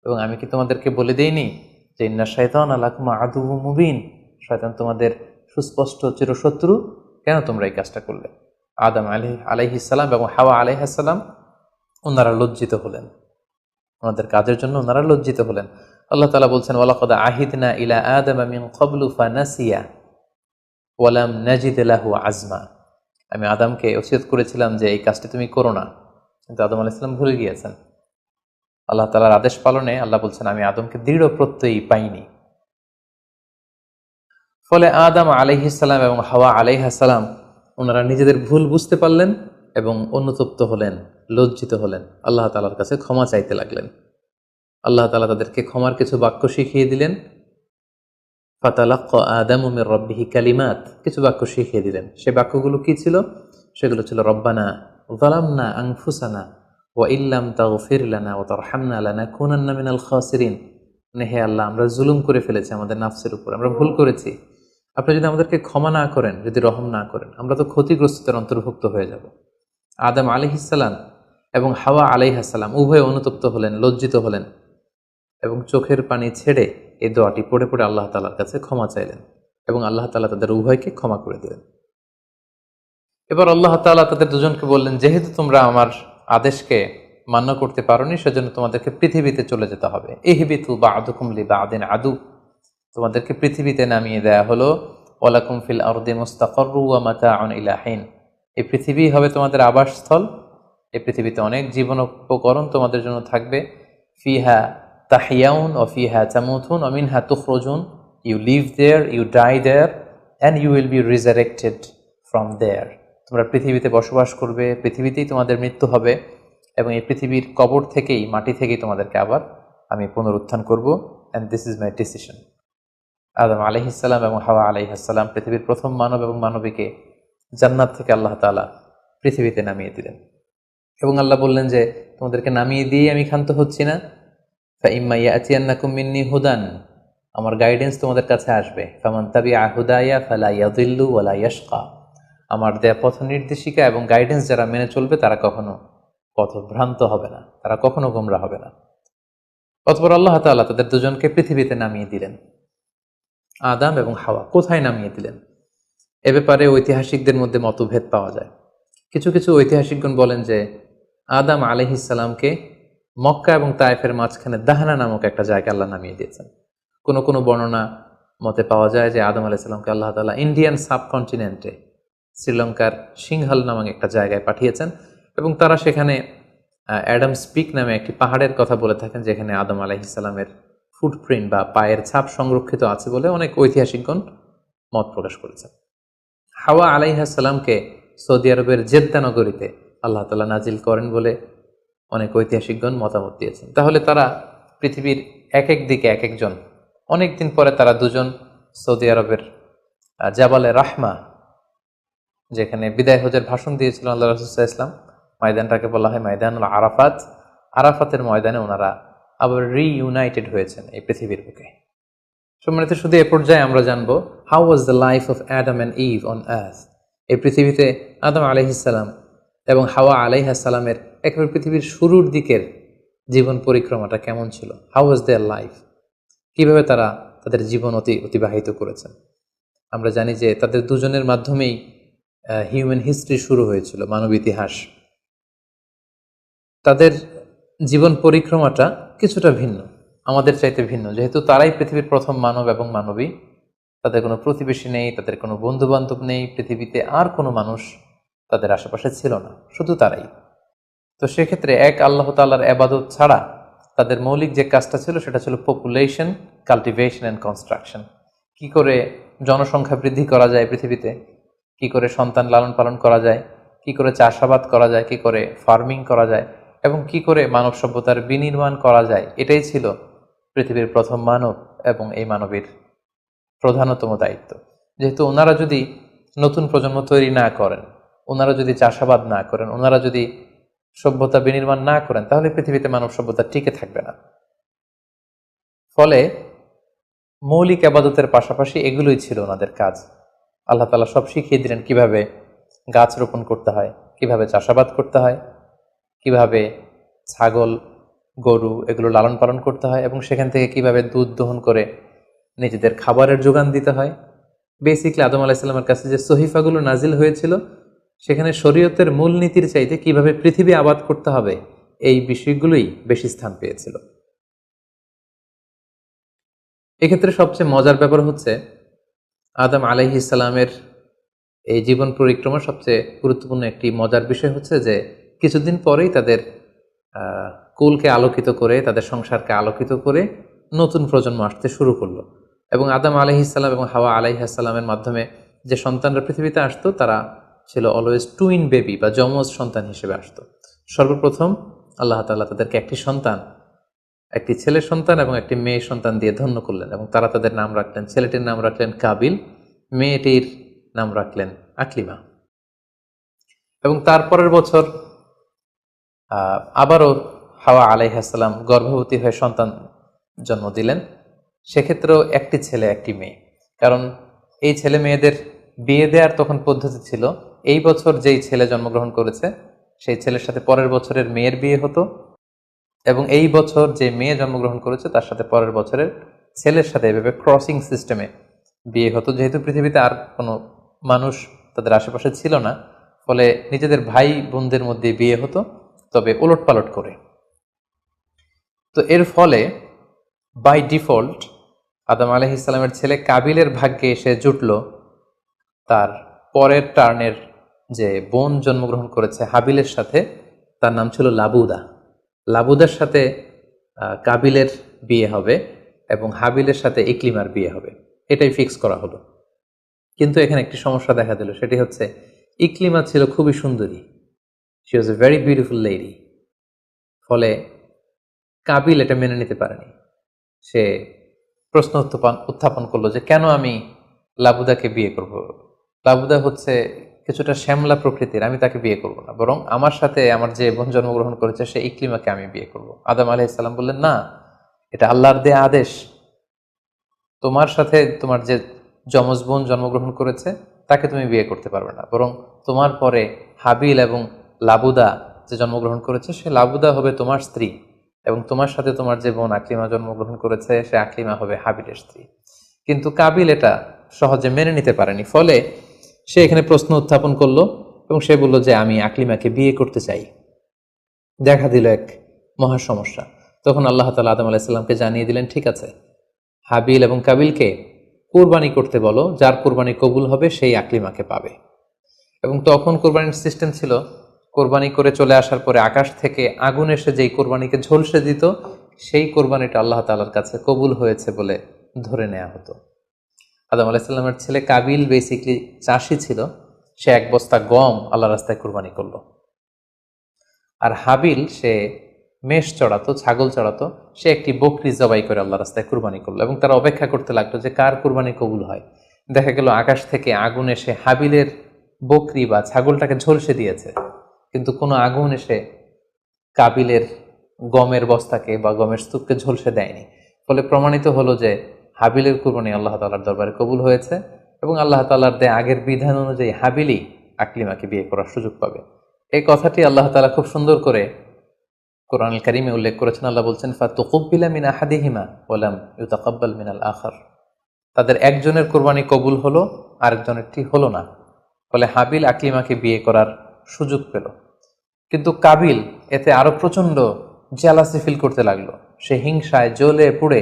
এবং আমি কি তোমাদেরকে বলে দেইনি যে ইন্না শাইতান লাকুম আদুউম মুবিন, শয়তান তোমাদের সুস্পষ্ট চিরশত্রু, কেন তোমরা এই কাজটা করলে? আদম আলাইহিস সালাম এবং হাওয়া আলাইহিস সালাম ওনারা লজ্জিত হলেন, ওনাদের কাজের জন্য ওনারা লজ্জিত হলেন। আল্লাহ তাআলা বলছেন, ওয়ালাকাদ আহিদনা ইলা আদামা মিন ক্বাবলু ফানাসিয়া ওয়ালাম নাজিদ লাহু আজমা, আমি আদমকে ওসিয়ত করেছিলাম যে এই কাজটি তুমি করো না, কিন্তু আদম আলাইহিস সালাম ভুলে গিয়েছেন। আল্লাহ তাআলার আদেশ পালনে আল্লাহ বলছেন আমি আদমকে দৃঢ় প্রত্যয়ী পাইনি। ফলে আদম আলাইহিস সালাম এবং হাওয়া আলাইহিস সালাম ওনারা নিজেদের ভুল বুঝতে পারলেন এবং অনুতপ্ত হলেন, লজ্জিত হলেন, আল্লাহ তাআলার কাছে ক্ষমা চাইতে লাগলেন। আল্লাহ তাআলা তাদেরকে ক্ষমার কিছু বাক্য শিখিয়ে দিলেন। ফাতালাক্কা আদামু মির রাব্বিহি কালিমাত, কিছু বাক্য শিখিয়ে দিলেন। সেই বাক্যগুলো কি ছিল? সেগুলো ছিল রব্বানা যালামনা আনফুসানা ওয়া ইল্লাম তাগফির লানা ওয়া তারহামনা লানাকুনান্না মিনাল খাসিরিন, হে আল্লাহ আমরা জুলুম করে ফেলেছি আমাদের নাফসের উপর, আমরা ভুল করেছি, আপনি যদি আমাদেরকে ক্ষমা না করেন, যদি রহম না করেন, আমরা তো ক্ষতিগ্রস্তদের অন্তর্ভুক্ত হয়ে যাব। আদম আলাইহিস সালাম এবং হাওয়া আলাইহিস সালাম উভয়ে অনুতপ্ত হলেন, লজ্জিত হলেন এবং চোখের পানি ছেড়ে এই দোয়াটি পড়ে পড়ে আল্লাহ তাআলার কাছে ক্ষমা চাইলেন, এবং আল্লাহ তাআলা তাদের উভয়কে ক্ষমা করে দিলেন। এবার আল্লাহ তাআলা তাদের দুজনকে বললেন, যেহেতু তোমরা আমার আদেশকে মান্য করতে পারোনি, সেজন্য তোমাদেরকে পৃথিবীতে চলে যেতে হবে। ইহবিতু বা'দুকুম লিবা'দিন আদু, তোমাদেরকে পৃথিবীতে নামিয়ে দেয়া হলো। ওয়ালাকুম ফিল আরদি মুস্তাকাররু ওয়া মাতাউন ইলা হিন, এই পৃথিবী হবে তোমাদের আবাসস্থল, এই পৃথিবীতে অনেক জীবন উপকরণ তোমাদের জন্য থাকবে। ফিহা তাহিয়াউন ও ফিহা তামুতুন ও মিনহা তুখরুজুন, you live there, you die there, and you will be resurrected from there. তোমরা পৃথিবীতে বসবাস করবে, পৃথিবীতেই তোমাদের মৃত্যু হবে, এবং এই পৃথিবীর কবর থেকেই, মাটি থেকেই তোমাদেরকে আবার আমি পুনরুত্থান করব। And this is my decision. আদম আলাইহিস সালাম এবং হাওয়া আলাইহিস সালাম পৃথিবীর প্রথম মানব এবং মানবীকে জান্নাত থেকে আল্লাহ তাআলা পৃথিবীতে নামিয়ে দিলেন, এবং আল্লাহ বললেন যে তোমাদেরকে নামিয়ে দিয়ে আমি ক্ষান্ত হচ্ছি না। ফাইম্মা ইয়াতিয়ান্নাকুম মিন্নি হুদান, আমার গাইডেন্স তোমাদের কাছে আসবে। ফামান তাবিআ হুদায়া ফালা ইয়াযিল্লু ওয়ালা ইয়াশকা, আমার দেয়া পথ নির্দেশিকা এবং গাইডেন্স যারা মেনে চলবে তারা কখনো পথভ্রান্ত হবে না, তারা কখনো গোমরা হবে না। অতঃপর আল্লাহ তাআলা তাদের দুজনকে পৃথিবীতে নামিয়ে দিলেন। আদম এবং হাওয়া কোথায় নামিয়ে দিলেন এ ব্যাপারে ঐতিহাসিকদের মধ্যে মতভেদ পাওয়া যায়। কিছু কিছু ঐতিহাসিকগণ বলেন যে আদম আলাইহিস সালামকে মক্কা এবং তায়েফের মাঝখানে দাহানা নামক একটা জায়গায় আল্লাহ নামিয়ে দিয়েছেন। কোনো কোনো বর্ণনা মতে পাওয়া যায় যে আদম আলাইহিস সালামকে আল্লাহ তাআলা ইন্ডিয়ান সাবকন্টিনেন্টে শ্রীলঙ্কার সিংহাল নামক একটা জায়গায় পাঠিয়েছেন, এবং তারা সেখানে অ্যাডামস পিক নামে একটি পাহাড়ের কথা বলে থাকেন, যেখানে আদম আলাইহিস সালামের ফুটপ্রিন্ট বা পায়ের ছাপ সংরক্ষিত আছে বলে অনেক ঐতিহাসিকগণ মত প্রকাশ করেছেন। হাওয়া আলাইহিস সালামকে সৌদি আরবের জেদ্দা নগরীতে আল্লাহ তাআলা নাজিল করেন বলে অনেক ঐতিহাসিকগণ মতামত দিয়েছেন। তাহলে তারা পৃথিবীর এক এক দিকে এক একজন, অনেক দিন পরে তারা দুজন সৌদি আরবের জাবালে রাহমা, যেখানে বিদায় হজের ভাষণ দিয়েছিলেন আল্লাহ রাসূল সাল্লাল্লাহু আলাইহি ওয়াসাল্লাম, ময়দানটাকে বলা হয় ময়দানুল আরাফাত, আরাফাতের ময়দানে ওনারা আবার রিইউনাইটেড হয়েছেন এই পৃথিবীর বুকে। সম্মানিত, শুধু এ পর্যায়ে আমরা জানবো how was the life of Adam and Eve on earth. এই পৃথিবীতে আদম আলাইহিস সালাম এবং হাওয়া আলাইহিস সালামের একেবারে পৃথিবীর শুরুর দিকের জীবন পরিক্রমাটা কেমন ছিল, হাউ ওয়াজ দেয়ার লাইফ, কিভাবে তারা তাদের জীবন অতিবাহিত করেছেন। আমরা জানি যে তাদের দুজনের মাধ্যমেই হিউম্যান হিস্ট্রি শুরু হয়েছিল, মানব ইতিহাস। তাদের জীবন পরিক্রমাটা কিছুটা ভিন্ন, আমাদের চাইতে ভিন্ন, যেহেতু তারাই পৃথিবীর প্রথম মানব এবং মানবী। তাদের কোনো প্রতিবেশী নেই, তাদের কোনো বন্ধু বান্ধব নেই, পৃথিবীতে আর কোনো মানুষ তাদের আশেপাশে ছিল না, শুধু তারাই। তো সেক্ষেত্রে এক আল্লাহ তাআলার ইবাদত ছাড়া তাদের মৌলিক যে কাজটা ছিল সেটা ছিল পপুলেশন, কাল্টিভেশন অ্যান্ড কনস্ট্রাকশন। কি করে জনসংখ্যা বৃদ্ধি করা যায় পৃথিবীতে, কি করে সন্তান লালন পালন করা যায়, কি করে চাষাবাদ করা যায়, কি করে ফার্মিং করা যায়, এবং কি করে মানব সভ্যতার বিনির্মাণ করা যায়, এটাই ছিল পৃথিবীর প্রথম মানব এবং এই মানবীর প্রধানতম দায়িত্ব। যেহেতু ওনারা যদি নতুন প্রজন্ম তৈরি না করেন, ওনারা যদি চাষাবাদ না করেন, ওনারা যদি সভ্যতা বিনির্মাণ না করেন, তাহলে পৃথিবীতে মানব সভ্যতা টিকে থাকবে না। ফলে মৌলিক আবাদতের পাশাপাশি এগুলোই ছিল ওনাদের কাজ। আল্লাহ তাআলা সব শিখিয়ে দিলেন কিভাবে গাছ রোপণ করতে হয়, কিভাবে চাষাবাদ করতে হয়, কিভাবে ছাগল গরু এগুলো লালন পালন করতে হয়, এবং সেখান থেকে কিভাবে দুধ দহন করে নিজেদের খাবারের যোগান দিতে হয়। বেসিকলি আদম আলাইহিসসালামের কাছে যে সহিফাগুলো নাজিল হয়েছিল, সেখানে শরীয়তের মূলনীতির চাইতে কিভাবে পৃথিবী আবাদ করতে হবে এই বিষয়গুলোই বেশি স্থান পেয়েছিল। এক্ষেত্রে সবচেয়ে মজার ব্যাপার হচ্ছে আদম আলাইহিসসালামের এই জীবন পরিক্রমার সবচেয়ে গুরুত্বপূর্ণ একটি মজার বিষয় হচ্ছে যে কিছুদিন পরেই তাদের কুলকে আলোকিত করে, তাদের সংসারকে আলোকিত করে নতুন প্রজন্ম আসতে শুরু করলো। এবং আদম আলাইহিসসালাম এবং হাওয়া আলাইহিসসালামের মাধ্যমে যে সন্তানরা পৃথিবীতে আসতো, তারা ছিল অলওয়েজ টুইন বেবি বা যমজ সন্তান হিসেবে আসতো। সর্বপ্রথম আল্লাহ তাআলা তাদেরকে একটি সন্তান, একটি ছেলে সন্তান এবং একটি মেয়ে সন্তান দিয়ে ধন্য করলেন, এবং তারা তাদের নাম রাখলেন, ছেলেটির নাম রাখলেন কাবিল, মেয়েটির নাম রাখলেন আকলিমা। এবং তারপরের বছর আবারও হাওয়া আলাইহিসসালাম গর্ভবতী হয়ে সন্তান জন্ম দিলেন। সেক্ষেত্রেও একটি ছেলে একটি মেয়ে, কারণ এই ছেলে মেয়েদের বিয়ে দেওয়ার তখন পদ্ধতি ছিল, এই বছর যেই ছেলে জন্মগ্রহণ করেছে সেই ছেলের সাথে পরের বছরের মেয়ের বিয়ে হতো, এবং এই বছর যে মেয়ে জন্মগ্রহণ করেছে তার সাথে পরের বছরের ছেলের সাথে এভাবে ক্রসিং সিস্টেমে বিয়ে হতো। যেহেতু পৃথিবীতে আর কোনো মানুষ তাদের আশেপাশে ছিল না, ফলে নিজেদের ভাই বোনদের মধ্যে বিয়ে হতো, তবে ওলট পালট করে। তো এর ফলে বাই ডিফল্ট আদম আলাইহিসসালামের ছেলে কাবিলের ভাগ্যে এসে জুটল তার পরের টার্নের যে বোন জন্মগ্রহণ করেছে হাবিলের সাথে, তার নাম ছিল লাবুদা। লাবুদার সাথে কাবিলের বিয়ে হবে এবং হাবিলের সাথে ইকলিমার বিয়ে হবে, এটাই ফিক্স করা হলো। কিন্তু এখানে একটি সমস্যা দেখা দিল, সেটি হচ্ছে ইকলিমা ছিল খুবই সুন্দরী, she was a very beautiful lady. ফলে কাবিল এটা মেনে নিতে পারেনি। সে প্রশ্ন উত্থাপন করলো যে কেন আমি লাবুদাকে বিয়ে করব? লাবুদা হচ্ছে কিছুটা শ্যামলা প্রকৃতির, আমি তাকে বিয়ে করব না, বরং আমার সাথে আমার যে বোন জন্মগ্রহণ করেছে সে ইকলিমাকে আমি বিয়ে করব। আদম আলাইহিসসালাম বললেন, না, এটা আল্লাহর দেয়া আদেশ। তোমার সাথে তোমার যে যমজ বোন জন্মগ্রহণ করেছে তাকে তুমি বিয়ে করতে পারবে না, বরং তোমার পরে হাবিল এবং লাবুদা যে জন্মগ্রহণ করেছে সে লাবুদা হবে তোমার স্ত্রী, এবং তোমার সাথে তোমার যে বোন আকলিমা জন্মগ্রহণ করেছে সে আকলিমা হবে হাবিলের স্ত্রী। কিন্তু কাবিল এটা সহজে মেনে নিতে পারেনি। ফলে সে এখানে প্রশ্ন উত্থাপন করলো এবং সে বলল যে আমি আকলিমাকে বিয়ে করতে চাই। দেখা দিল এক মহা সমস্যা। তখন আল্লাহ তাআলা আদম আলাইহিসসালামকে জানিয়ে দিলেন, ঠিক আছে, হাবিল এবং কাবিলকে কোরবানি করতে বলো, যার কোরবানি কবুল হবে সেই আকলিমাকে পাবে। এবং তখন কোরবানির সিস্টেম ছিল, কোরবানি করে চলে আসার পরে আকাশ থেকে আগুন এসে যেই কোরবানিকে ঝলসে দিত, সেই কোরবানিটা আল্লাহ তাআলার কাছে কবুল হয়েছে বলে ধরে নেওয়া হতো। আদম আলাইহিসসালামের ছেলে কাবিল বেসিকলি চাষি ছিল, সে এক বস্তা গম আল্লাহ রাস্তায় কোরবানি করলো। আর হাবিল সে মেষ চড়াতো, ছাগল চড়াতো, সে একটি বকরি জবাই করে আল্লাহ রাস্তায় কুরবানি করলো। এবং তারা অপেক্ষা করতে লাগলো যে কার কুরবানি কবুল হয়। দেখা গেল আকাশ থেকে আগুন এসে হাবিলের বকরি বা ছাগলটাকে ঝলসে দিয়েছে, কিন্তু কোনো আগুন এসে কাবিলের গমের বস্তাকে বা গমের স্তূপকে ঝলসে দেয়নি। ফলে প্রমাণিত হলো যে হাবিলের কুরবানি আল্লাহ তাআলার দরবারে কবুল হয়েছে, এবং আল্লাহ তাআলার দেয়া আগের বিধান অনুযায়ী হাবিলই আকলিমাকে বিয়ে করার সুযোগ পাবে। এই কথাটি আল্লাহ তাআলা খুব সুন্দর করে কোরআনুল কারীমে উল্লেখ করেছেন। আল্লাহ বলছেন, ফাতুকুব্বিলা মিন আহাদিহিমা ওয়া লাম ইউতাকাব্বাল মিনাল আখার। তাদের একজনের কোরবানি কবুল হলো, আরেকজনেরটি হলো না। ফলে হাবিল আকলিমাকে বিয়ে করার সুযোগ পেল। কিন্তু কাবিল এতে আরো প্রচন্ড জেলাসি ফিল করতে লাগলো। সে হিংসায় জ্বলে পুড়ে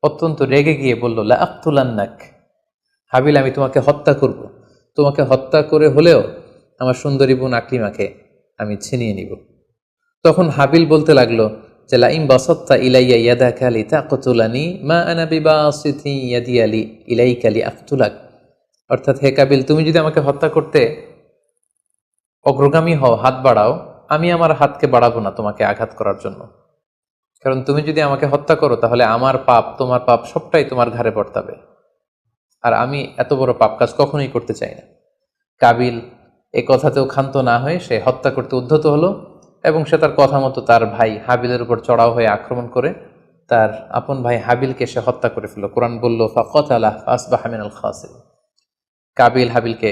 অত্যন্ত রেগে গিয়ে বলল, লা আক্তুলান্নাক, হাবিল আমি তোমাকে হত্যা করব, তোমাকে হত্যা করে হলেও আমার সুন্দরী বোন আকলিমাকে আমি ছিনিয়ে নিব। তখন হাবিল বলতে লাগলো যে, লাইম বাসাত্তা ইলাইয়া ইয়াদাকা লিতাকতুলানি মা আনা বিবাসিতি ইয়াদি ইলাইকা লিআকতুলাক। অর্থাৎ, হে কাবিল, তুমি যদি আমাকে হত্যা করতে অগ্রগামী হও, হাত বাড়াও, আমি আমার হাতকে বাড়াবো না তোমাকে আঘাত করার জন্য। কারণ তুমি যদি আমাকে হত্যা করো তাহলে আমার পাপ, তোমার পাপ সবটাই তোমার ঘাড়ে বর্তাবে, আর আমি এত বড় পাপ কাজ কখনোই করতে চাই না। কাবিল এই কথাতেও ক্ষান্ত না হয়ে সে হত্যা করতে উদ্ধত হলো এবং সে তার কথা মতো তার ভাই হাবিলের উপর চড়াও হয়ে আক্রমণ করে তার আপন ভাই হাবিলকে সে হত্যা করে ফেলল। কোরআন বলল ফাকাতালাহু ফাসবাহা মিনাল খাসিরিন, কাবিল হাবিলকে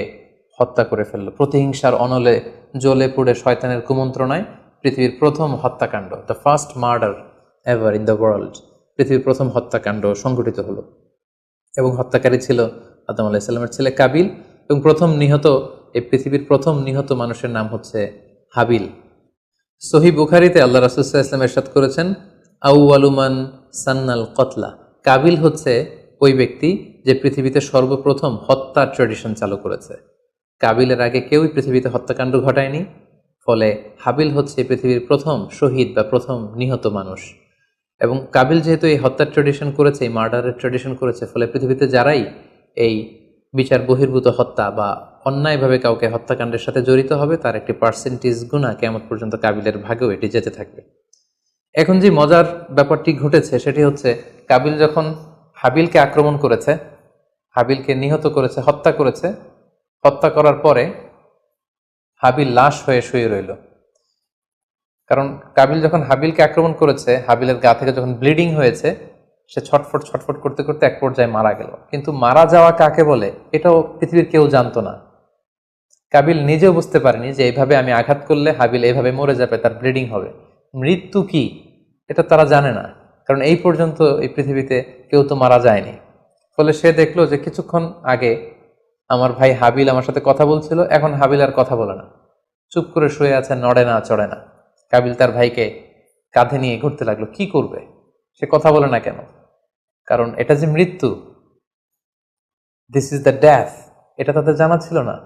হত্যা করে ফেলল। প্রতিহিংসার অনলে জ্বলে পুড়ে শয়তানের কুমন্ত্রণায় পৃথিবীর প্রথম হত্যাকাণ্ড, the first murder ever in the world, পৃথিবীর প্রথম হত্যাকাণ্ড সংঘটিত হলো এবং হত্যাকারী ছিল আদম আলাইহিস সালামের ছেলে কাবিল এবং এই পৃথিবীর প্রথম নিহত মানুষের নাম হচ্ছে হাবিল। সহিহ বুখারীতে আল্লাহ রাসূল সাল্লাল্লাহু আলাইহি ওয়াসাল্লাম ইরশাদ করেছেন, আউয়ালু মান সান্নাল কতলা, কাবিল হচ্ছে ওই ব্যক্তি যে পৃথিবীতে সর্বপ্রথম হত্যার ট্র্যাডিশন চালু করেছে। কাবিলের আগে কেউই পৃথিবীতে হত্যাকাণ্ড ঘটায়নি, ফলে হাবিল হচ্ছে পৃথিবীর প্রথম শহীদ বা প্রথম নিহত মানুষ। এবং কাবিল যেহেতু এই হত্যার ট্র্যাডিশন করেছে, এই মার্ডারের ট্র্যাডিশন করেছে, ফলে পৃথিবীতে যারাই এই বিচার বহির্ভূত হত্যা বা অন্যায়ভাবে কাউকে হত্যাকাণ্ডের সাথে জড়িত হবে তার একটি পার্সেন্টেজ গুণা কিয়ামত পর্যন্ত কাবিলের ভাগেও এটি যেতে থাকবে। এখন যে মজার ব্যাপারটি ঘটেছে সেটি হচ্ছে, কাবিল যখন হাবিলকে আক্রমণ করেছে, হাবিলকে নিহত করেছে, হত্যা করেছে, হত্যা করার পরে হাবিল লাশ হয়ে শুয়ে রইল। কারণ কাবিল যখন হাবিলকে আক্রমণ করেছে, হাবিলের গা থেকে যখন ব্লিডিং হয়েছে, সে ছটফট ছটফট করতে করতে এক পর্যায়ে মারা গেল। কিন্তু মারা যাওয়া কাকে বলে এটাও পৃথিবীর কেউ জানতো না। কাবিল নিজেও বুঝতে পারেনি যে এইভাবে আমি আঘাত করলে হাবিল এইভাবে মরে যাবে, তার ব্লিডিং হবে। মৃত্যু কি এটা তারা জানে না, কারণ এই পর্যন্ত এই পৃথিবীতে কেউ তো মারা যায়নি। ফলে সে দেখলো যে কিছুক্ষণ আগে আমার ভাই হাবিল আমার সাথে কথা বলছিল, এখন হাবিল আর কথা বলে না, চুপ করে শুয়ে আছে, নড়ে না চড়ে না। কাবিল তার ভাইকে কাঁধে নিয়ে ঘুরতে লাগলো। কি করবে, সে কথা বলে না কেন? কারণ এটা যে মৃত্যু, দিস ইজ দ্য ডেথ, এটা তাদের জানা ছিল না।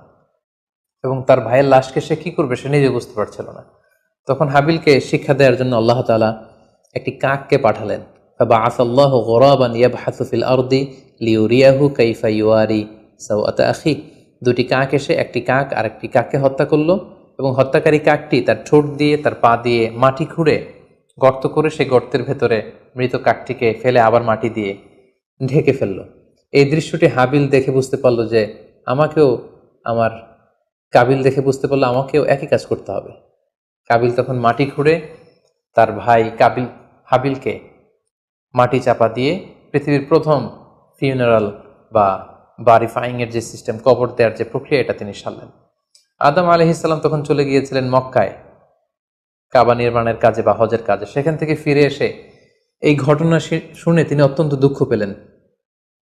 এবং তার ভাইয়ের লাশকে সে কি করবে সে নিজে বুঝতে পারছিল না। তখন হাবিলকে শিক্ষা দেওয়ার জন্য আল্লাহ তাআলা একটি কাককে পাঠালেন। ফাবাআসাল্লাহু গুরাবান ইয়াবহাসু ফিল আরদি লিউরিয়াহু কাইফা ইউয়ারি সাওআতা আখি। দুটি কাক এসে একটি কাক আর একটি কাককে হত্যা করলো এবং হত্যাকারী কাকটি তার ঠোঁট দিয়ে তার পা দিয়ে মাটি খুঁড়ে গর্ত করে সেই গর্তের ভেতরে মৃত কাকটিকে ফেলে আবার মাটি দিয়ে ঢেকে ফেললো। এই দৃশ্যটি হাবিল দেখে বুঝতে পারলো যে কাবিল দেখে বুঝতে পারলো আমাকেও একই কাজ করতে হবে। কাবিল তখন মাটি খুঁড়ে তার ভাই হাবিলকে মাটি চাপা দিয়ে পৃথিবীর প্রথম ফিউনারাল বা বারিফাইংয়ের যে সিস্টেম, কবর দেওয়ার যে প্রক্রিয়া, এটা তিনি সারলেন। আদম আলাইহিস সালাম তখন চলে গিয়েছিলেন মক্কায় কাবা নির্মাণের কাজে বা হজের কাজে। সেখান থেকে ফিরে এসে এই ঘটনা শুনে তিনি অত্যন্ত দুঃখ পেলেন।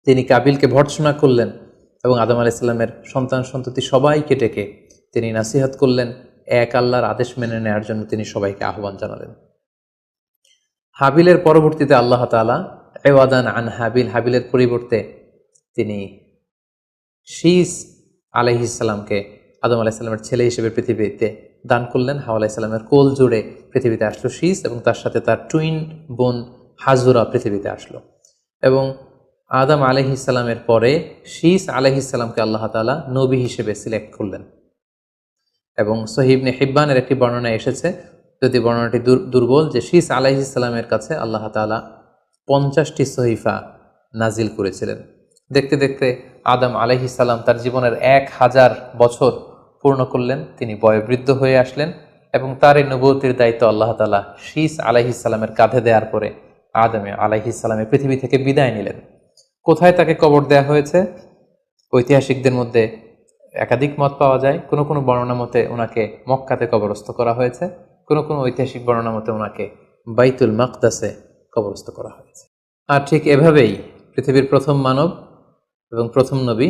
তিনি কাবিলকে ভর্ৎসনা করলেন এবং আদম আলাইহিস সালামের সন্তান সন্ততি সবাইকে ডেকে তিনি নাসিহত করলেন, এক আল্লাহর আদেশ মেনে নেওয়ার জন্য তিনি সবাইকে আহ্বান জানালেন। হাবিলের পরবর্তীতে আল্লাহ তাআলা এওয়াদান আন হাবিলের পরিবর্তে তিনি শীস আলাইহিস সালামকে আদম আলাইহিস সালামের ছেলে হিসেবে পৃথিবীতে দান করলেন। হাওয়া আলাইহিস সালামের কোল জুড়ে পৃথিবীতে আসলো শীস এবং তার সাথে তার টুইন বোন হাজুরা পৃথিবীতে আসলো। এবং আদম আলাইহিস সালামের পরে শীস আলাইহিস সালামকে আল্লাহ তাআলা নবী হিসেবে সিলেক্ট করলেন। এবং সহিহ ইবনে হিব্বানের একটি বর্ণনা এসেছে, যদি বর্ণনাটি দুর্বল, যে শীস আলাইহিস সালামের কাছে আল্লাহ তাআলা 50টি সহিফা নাজিল করেছিলেন। দেখতে দেখতে আদম আলাইহিস সালাম তার জীবনের 1000 বছর পূর্ণ করলেন। তিনি বয়োবৃদ্ধ হয়ে আসলেন এবং তার এই নবুয়তির দায়িত্ব আল্লাহ তাআলা শীস আলাইহিস সালামের কাঁধে দেওয়ার পরে আদম আলাইহিস সালামের পৃথিবী থেকে বিদায় নিলেন। কোথায় তাকে কবর দেয়া হয়েছে? ঐতিহাসিকদের মধ্যে একাধিক মত পাওয়া যায়। কোনো কোনো বর্ণনা মতে ওনাকে মক্কাতে কবরস্থ করা হয়েছে, কোনো কোনো ঐতিহাসিক বর্ণনা মতে ওনাকে বাইতুল মাকদাসে কবরস্থ করা হয়েছে। আর ঠিক এভাবেই পৃথিবীর প্রথম মানব এবং প্রথম নবী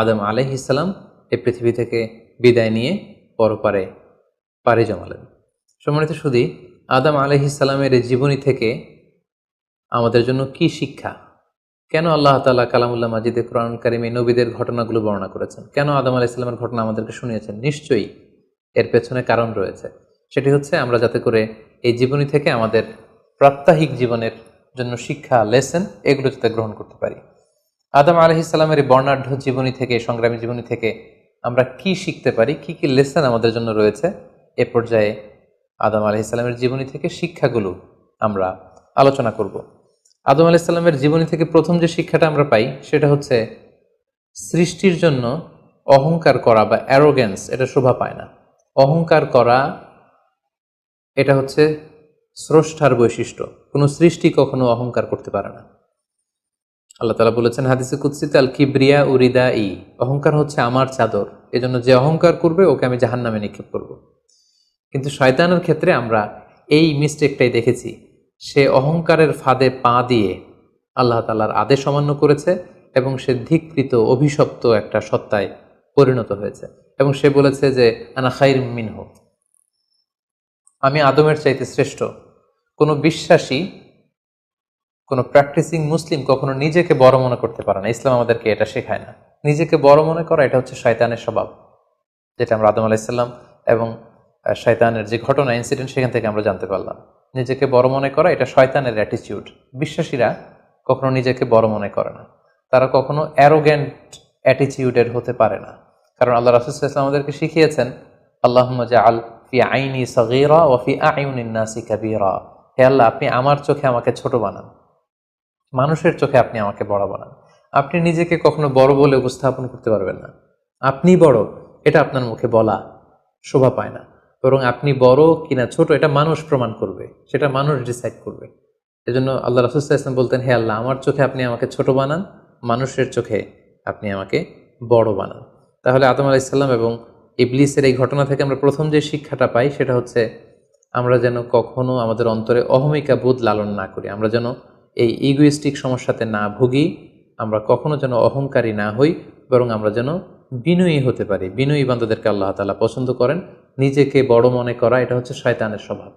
আদম আলাইহিস সালাম এই পৃথিবী থেকে বিদায় নিয়ে পরপারে পাড়ি জমালেন। সম্মানিত সুধী, আদম আলাইহিস সালামের এই জীবনী থেকে আমাদের জন্য কি শিক্ষা? কেন আল্লাহ তাআলা কালামুল্লাহ মাজিদে কোরআনুল কারীমে নবীদের ঘটনাগুলো বর্ণনা করেছেন? কেন আদম আলাইহিস সালামের ঘটনা আমাদেরকে শুনিয়েছেন? নিশ্চয়ই এর পেছনে কারণ রয়েছে। সেটি হচ্ছে আমরা যাতে করে এই জীবনী থেকে আমাদের প্রাত্যহিক জীবনের জন্য শিক্ষা, লেসন, এগুলো যাতে গ্রহণ করতে পারি। আদম আলাইহিস সালামের এই বর্ণাঢ্য জীবনী থেকে, সংগ্রামী জীবনী থেকে আমরা কি শিখতে পারি, কি কি লেসন আমাদের জন্য রয়েছে, এ পর্যায়ে আদম আলাইহিস সালামের জীবনী থেকে শিক্ষাগুলো আমরা আলোচনা করব। আদম আলাইহিস সালামের জীবনী থেকে প্রথম যে শিক্ষাটা আমরা পাই সেটা হচ্ছে সৃষ্টির জন্য অহংকার করা বা অ্যারোগেন্স এটা শোভা পায় না। অহংকার করা এটা হচ্ছে স্রষ্টার বৈশিষ্ট্য। কোনো সৃষ্টি কখনো অহংকার করতে পারে না। আল্লাহ তাআলা বলেছেন হাদিসে কুদসিতে, আল কিবরিয়া উরিদা ই, অহংকার হচ্ছে আমার চাদর, এজন্য যে অহংকার করবে ওকে আমি জাহান্নামে নিক্ষেপ করব। কিন্তু শয়তানের ক্ষেত্রে আমরা এই মিস্টেকটাই দেখেছি। সে অহংকারের ফাঁদে পা দিয়ে আল্লাহ তাআলার আদেশ অমান্য করেছে এবং সে ধিক্কৃত অভিশপ্ত একটা সত্তায় পরিণত হয়েছে। এবং সে বলেছে যে আনা খাইর মিনহু, আমি আদমের চাইতে শ্রেষ্ঠ। কোনো বিশ্বাসী, কোনো প্র্যাকটিসিং মুসলিম কখনো নিজেকে বড় মনে করতে পারে না। ইসলাম আমাদেরকে এটা শেখায় না। নিজেকে বড় মনে করা এটা হচ্ছে শয়তানের স্বভাব, যেটা আমরা আদম আলাইহিসসালাম এবং শয়তানের যে ঘটনা, ইনসিডেন্ট, সেখান থেকে আমরা জানতে পারলাম। নিজেকে বড় মনে করা এটা শয়তানের অ্যাটিটিউড। বিশ্বাসীরা কখনো নিজেকে বড় মনে করে না, তারা কখনো অ্যারোগ্যান্ট অ্যাটিটিউডের হতে পারে না। কারণ আল্লাহ রাসূল সাল্লাল্লাহু আলাইহি ওয়াসাল্লাম আমাদেরকে শিখিয়েছেন, আল্লাহুম্মা জাআল ফি আইনি সাগীরা ওয়া ফি আ'ইউনিন নাসি কাবীরা, হে আল্লাহ, আপনি আমার চোখে আমাকে ছোট বানান, মানুষের চোখে আপনি আমাকে বড় বানান। আপনি নিজেকে কখনো বড় বলে উপস্থাপন করতে পারবেন না। আপনি বড় এটা আপনার মুখে বলা শোভা পায় না, বরং আপনি বড় কিনা ছোট এটা মানুষ প্রমাণ করবে, সেটা মানুষ ডিসাইড করবে। এজন্য আল্লাহ রাসূল সাল্লাল্লাহু আলাইহি ওয়াসাল্লাম বলতেন, হে আল্লাহ, আমার চোখে আপনি আমাকে ছোট বানান, মানুষের চোখে আপনি আমাকে বড় বানান। তাহলে আদম আলাইহিস সালাম এবং ইবলিসের এই ঘটনা থেকে আমরা প্রথম যে শিক্ষাটা পাই সেটা হচ্ছে আমরা যেন কখনো আমাদের অন্তরে অহমিকা বোধ লালন না করি, আমরা যেন এই ইগোইস্টিক সমস্যাতে না ভুগি, আমরা কখনো যেন অহংকারী না হই, বরং আমরা যেন বিনয়ী হতে পারি। বিনয়ী বান্দাদেরকে আল্লাহ তাআলা পছন্দ করেন। নিজেকে বড় মনে করা এটা হচ্ছে শয়তানের স্বভাব,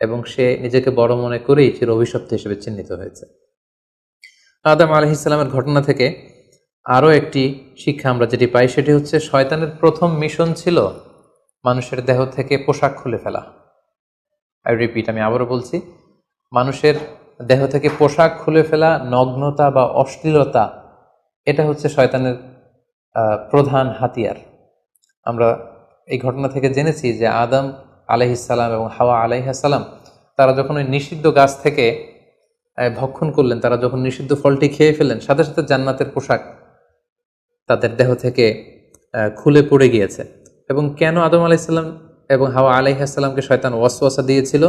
এবং সে নিজেকে বড় মনে করেই চির অভিশপ্ত হিসেবে চিহ্নিত হয়েছে। আদম আলাইহিস সালামের ঘটনা থেকে আরও একটি শিক্ষা আমরা যেটি পাই সেটি হচ্ছে শয়তানের প্রথম মিশন ছিল মানুষের দেহ থেকে পোশাক খুলে ফেলা। আই রিপিট, আমি আবারও বলছি, মানুষের দেহ থেকে পোশাক খুলে ফেলা, নগ্নতা বা অশ্লীলতা, এটা হচ্ছে শয়তানের প্রধান হাতিয়ার। আমরা এই ঘটনা থেকে জেনেছি যে আদম আলাইহিস সালাম এবং হাওয়া আলাইহিস সালাম তারা যখন ওই নিষিদ্ধ গাছ থেকে ভক্ষণ করলেন, তারা যখন নিষিদ্ধ ফলটি খেয়ে ফেলেন, সাথে সাথে জান্নাতের পোশাক তাদের দেহ থেকে খুলে পড়ে গিয়েছে। এবং কেন আদম আলাইহিস সালাম এবং হাওয়া আলাইহিস সালামকে শয়তান ওয়াসওয়াসা দিয়েছিল?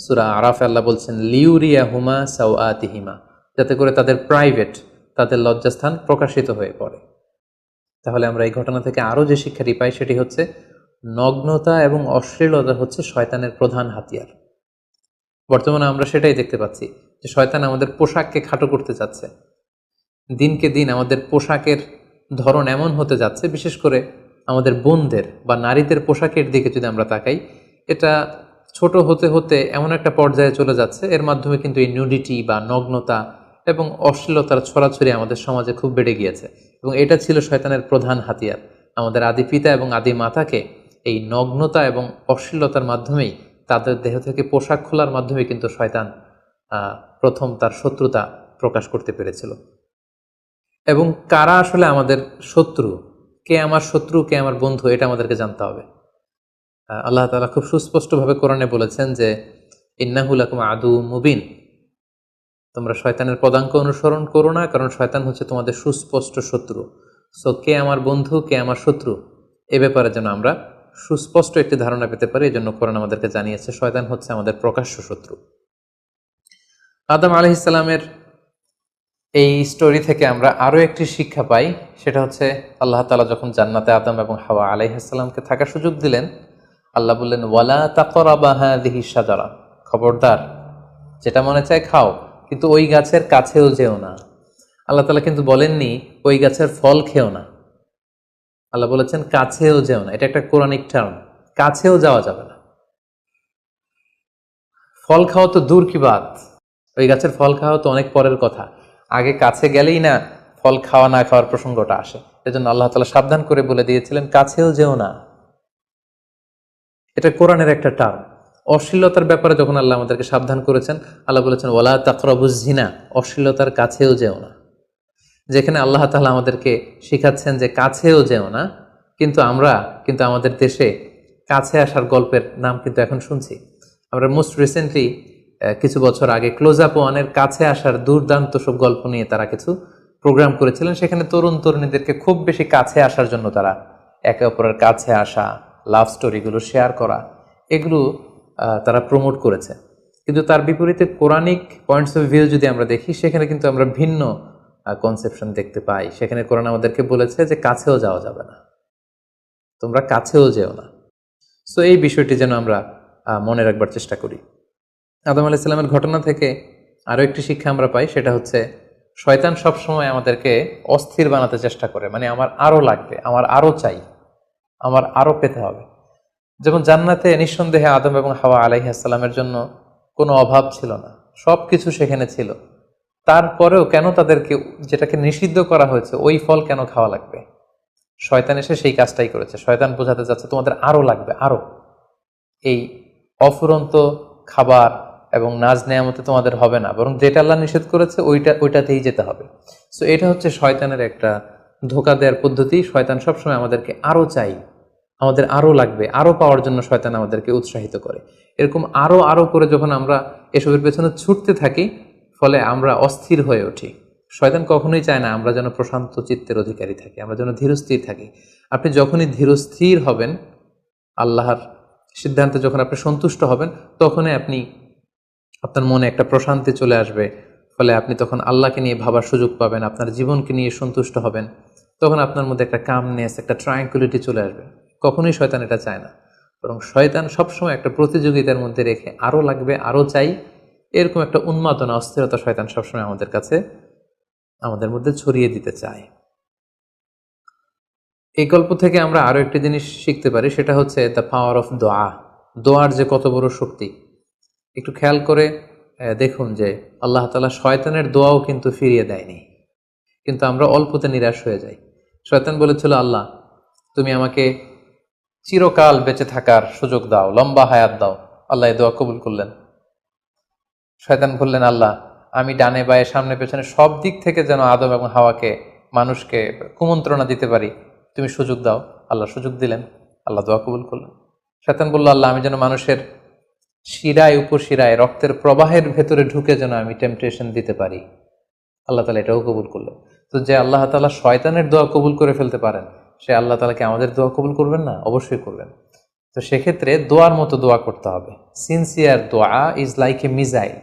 সূরা আরাফে আল্লাহ বলছেন, লিউরিয়াহুমা সাওআতিহিমা, যাতে করে তাদের প্রাইভেট, তাদের লজ্জাস্থান প্রকাশিত হয়ে পড়ে। তাহলে আমরা এই ঘটনা থেকে আরও যে শিক্ষাটি পাই সেটি হচ্ছে নগ্নতা এবং অশ্লীলতা হচ্ছে শয়তানের প্রধান হাতিয়ার। বর্তমানে আমরা সেটাই দেখতে পাচ্ছি যে শয়তান আমাদের পোশাককে খাটো করতে যাচ্ছে। দিনকে দিন আমাদের পোশাকের ধরন এমন হতে যাচ্ছে, বিশেষ করে আমাদের বোনদের বা নারীদের পোশাকের দিকে যদি আমরা তাকাই, এটা ছোট হতে হতে এমন একটা পর্যায়ে চলে যাচ্ছে, এর মাধ্যমে কিন্তু এই নিউডিটি বা নগ্নতা এবং অশ্লীলতার ছড়াছড়ি আমাদের সমাজে খুব বেড়ে গিয়েছে। এবং এটা ছিল শয়তানের প্রধান হাতিয়ার। আমাদের আদি পিতা এবং আদি মাতাকে এই নগ্নতা এবং অশ্লীলতার মাধ্যমেই, তাদের দেহ থেকে পোশাক খোলার মাধ্যমে কিন্তু শয়তান প্রথম তার শত্রুতা প্রকাশ করতে পেরেছিল। এবং কারা আসলে আমাদের শত্রু, কে আমার শত্রু, কে আমার বন্ধু, এটা আমাদেরকে জানতে হবে। আল্লাহ তাআলা খুব সুস্পষ্টভাবে কোরআনে বলেছেন যে ইন্নাহু লাকুম আদুউম মুবিন, তোমরা শয়তানের পদাঙ্ক অনুসরণ করো না, কারণ শয়তান হচ্ছে তোমাদের সুস্পষ্ট শত্রু। সো কে আমার বন্ধু, কে আমার শত্রু, এ ব্যাপারে যেন আমরা সুস্পষ্ট একটি ধারণা পেতে পারি, এই জন্য কোরআন আমাদেরকে জানিয়েছে শয়তান হচ্ছে আমাদের প্রকাশ্য শত্রু। আদম আলাইহিস সালামের এই স্টোরি থেকে আমরা আরও একটি শিক্ষা পাই, সেটা হচ্ছে আল্লাহ তাআলা যখন জান্নাতে আদম এবং হাওয়া আলাইহিস সালামকে থাকার সুযোগ দিলেন, আল্লাহ বললেন, ওয়ালা তাকরাবা হাযিহি শাজারা, খবরদার, যেটা মনে চায় খাও, কিন্তু ওই গাছের কাছেও যেও না। আল্লাহ তাআলা কিন্তু বলেননি ওই গাছের ফল খেও না, আল্লাহ বলেছেন কাছেও যেও না। এটা একটা কোরআনিক টার্ম, কাছেও যাওয়া যাবে না। ফল খাওয়া তো দূর কি বাত, ওই গাছের ফল খাওয়া তো অনেক পরের কথা, আগে কাছে গেলেই না ফল খাওয়া না খাওয়ার প্রসঙ্গটা আসে। এজন্য আল্লাহ তাআলা সাবধান করে বলে দিয়েছিলেন কাছেও যেও না। এটা কোরআনের একটা টার্ম। অশ্লীলতার ব্যাপারে যখন আল্লাহ আমাদেরকে সাবধান করেছেন, আল্লাহ বলেছেন ওয়ালা তাকরাবুজ জিনা, অশ্লীলতার কাছেও যেও না। যেখানে আল্লাহ তাআলা আমাদেরকে শিখাচ্ছেন যে কাছেও যেও না, কিন্তু আমরা আমাদের দেশে কাছে আসার গল্পের নাম কিন্তু এখন শুনছি। আমরা মোস্ট রিসেন্টলি কিছু বছর আগে ক্লোজ আপ ওয়ানের কাছে আসার দুর্দান্ত সব গল্প নিয়ে তারা কিছু প্রোগ্রাম করেছিলেন, সেখানে তরুণ তরুণীদেরকে খুব বেশি কাছে আসার জন্য তারা একে অপরের কাছে আসা, লাভ স্টোরিগুলো শেয়ার করা, এগুলো তারা প্রমোট করেছে। কিন্তু তার বিপরীতে কোরআনিক পয়েন্টস অফ ভিউ যদি আমরা দেখি, সেখানে কিন্তু আমরা ভিন্ন কনসেপশন দেখতে পাই। সেখানে কোরআন আমাদেরকে বলেছে যে কাছেও যাওয়া যাবে না, তোমরা কাছেও যেও না। সো এই বিষয়টি যেন আমরা মনে রাখবার চেষ্টা করি। আদম আলাইহিস সালামের ঘটনা থেকে আরও একটি শিক্ষা আমরা পাই, সেটা হচ্ছে শয়তান সবসময় আমাদেরকে অস্থির বানাতে চেষ্টা করে। মানে আমার আরও লাগবে, আমার আরও চাই, আমার আরও পেতে হবে। যেমন জান্নাতে নিঃসন্দেহে আদম এবং হাওয়া আলাইহিস সালামের জন্য কোনো অভাব ছিল না, সব কিছু সেখানে ছিল। তারপরেও কেন তাদেরকে যেটাকে নিষিদ্ধ করা হয়েছে ওই ফল কেন খাওয়া লাগবে? শয়তান এসে সেই কাজটাই করেছে। শয়তান বোঝাতে যাচ্ছে তোমাদের আরও লাগবে, আরও। এই অফুরন্ত খাবার এবং নাজ নেয়ামতে তোমাদের হবে না, বরং যেটা আল্লাহ নিষেধ করেছে ওইটাতেই যেতে হবে। সো এটা হচ্ছে শয়তানের একটা ধোঁকা দেওয়ার পদ্ধতি। শয়তান সবসময় আমাদেরকে আরও চাই, আমাদের আরও লাগবে, আরও পাওয়ার জন্য শয়তান আমাদেরকে উৎসাহিত করে। এরকম আরও আরও করে যখন আমরা এসবের পেছনে ছুটতে থাকি, ফলে আমরা অস্থির হয়ে উঠি। শয়তান কখনোই চায় না আমরা যেন প্রশান্ত চিত্তের অধিকারী থাকি, আমরা যেন ধীরস্থির থাকি। আপনি যখনই ধীরস্থির হবেন, আল্লাহর সিদ্ধান্তে যখন আপনি সন্তুষ্ট হবেন, তখনই আপনার মনে একটা প্রশান্তি চলে আসবে। ফলে আপনি তখন আল্লাহকে নিয়ে ভাবার সুযোগ পাবেন, আপনার জীবনকে নিয়ে সন্তুষ্ট হবেন। তখন আপনার মধ্যে একটা কামনেস, একটা ট্রায়াঙ্কুলিটি চলে আসবে। কখনোই শয়তান এটা চায় না, বরং শয়তান সবসময় একটা প্রতিযোগিতার মধ্যে রেখে আরও লাগবে, আরও চাই, এরকম একটা উন্মাদনা, অস্থিরতা শয়তান সবসময় আমাদের মধ্যে ছড়িয়ে দিতে চায়। এই গল্প থেকে আমরা আরও একটি জিনিস শিখতে পারি, সেটা হচ্ছে দ্য পাওয়ার অফ দোয়া। দোয়ার যে কত বড় শক্তি। একটু খেয়াল করে দেখুন যে আল্লাহ তাআলা শয়তানের দোয়াও কিন্তু ফিরিয়ে দেয়নি, কিন্তু আমরা অল্পতে নিরাশ হয়ে যাই। শয়তান বলেছিল, আল্লাহ তুমি আমাকে চিরকাল বেঁচে থাকার সুযোগ দাও, লম্বা হায়াত দাও। আল্লাহ এই দোয়া কবুল করলেন। শয়তান বললেন, আল্লাহ আমি ডানে বায়ে সামনে পেছনে সব দিক থেকে যেন আদম এবং হাওয়াকে, মানুষকে কুমন্ত্রণা দিতে পারি, তুমি সুযোগ দাও। আল্লাহ সুযোগ দিলেন, আল্লাহ দোয়া কবুল করলেন। শয়তান বলল, আল্লাহ আমি যেন মানুষের শিরায় উপশিরায় রক্তের প্রবাহের ভেতরে ঢুকে যেন আমি টেম্পটেশন দিতে পারি। আল্লাহ তাআলা এটাও কবুল করলেন। তো যে আল্লাহ তাআলা শয়তানের দোয়া কবুল করে ফেলতে পারেন, সে আল্লাহ তাআলাকে আমাদের দোয়া কবুল করবেন না? অবশ্যই করবেন। তো সেক্ষেত্রে দোয়ার মতো দোয়া করতে হবে। সিনসিয়ার দোয়া ইজ লাইক এ মিসাইল।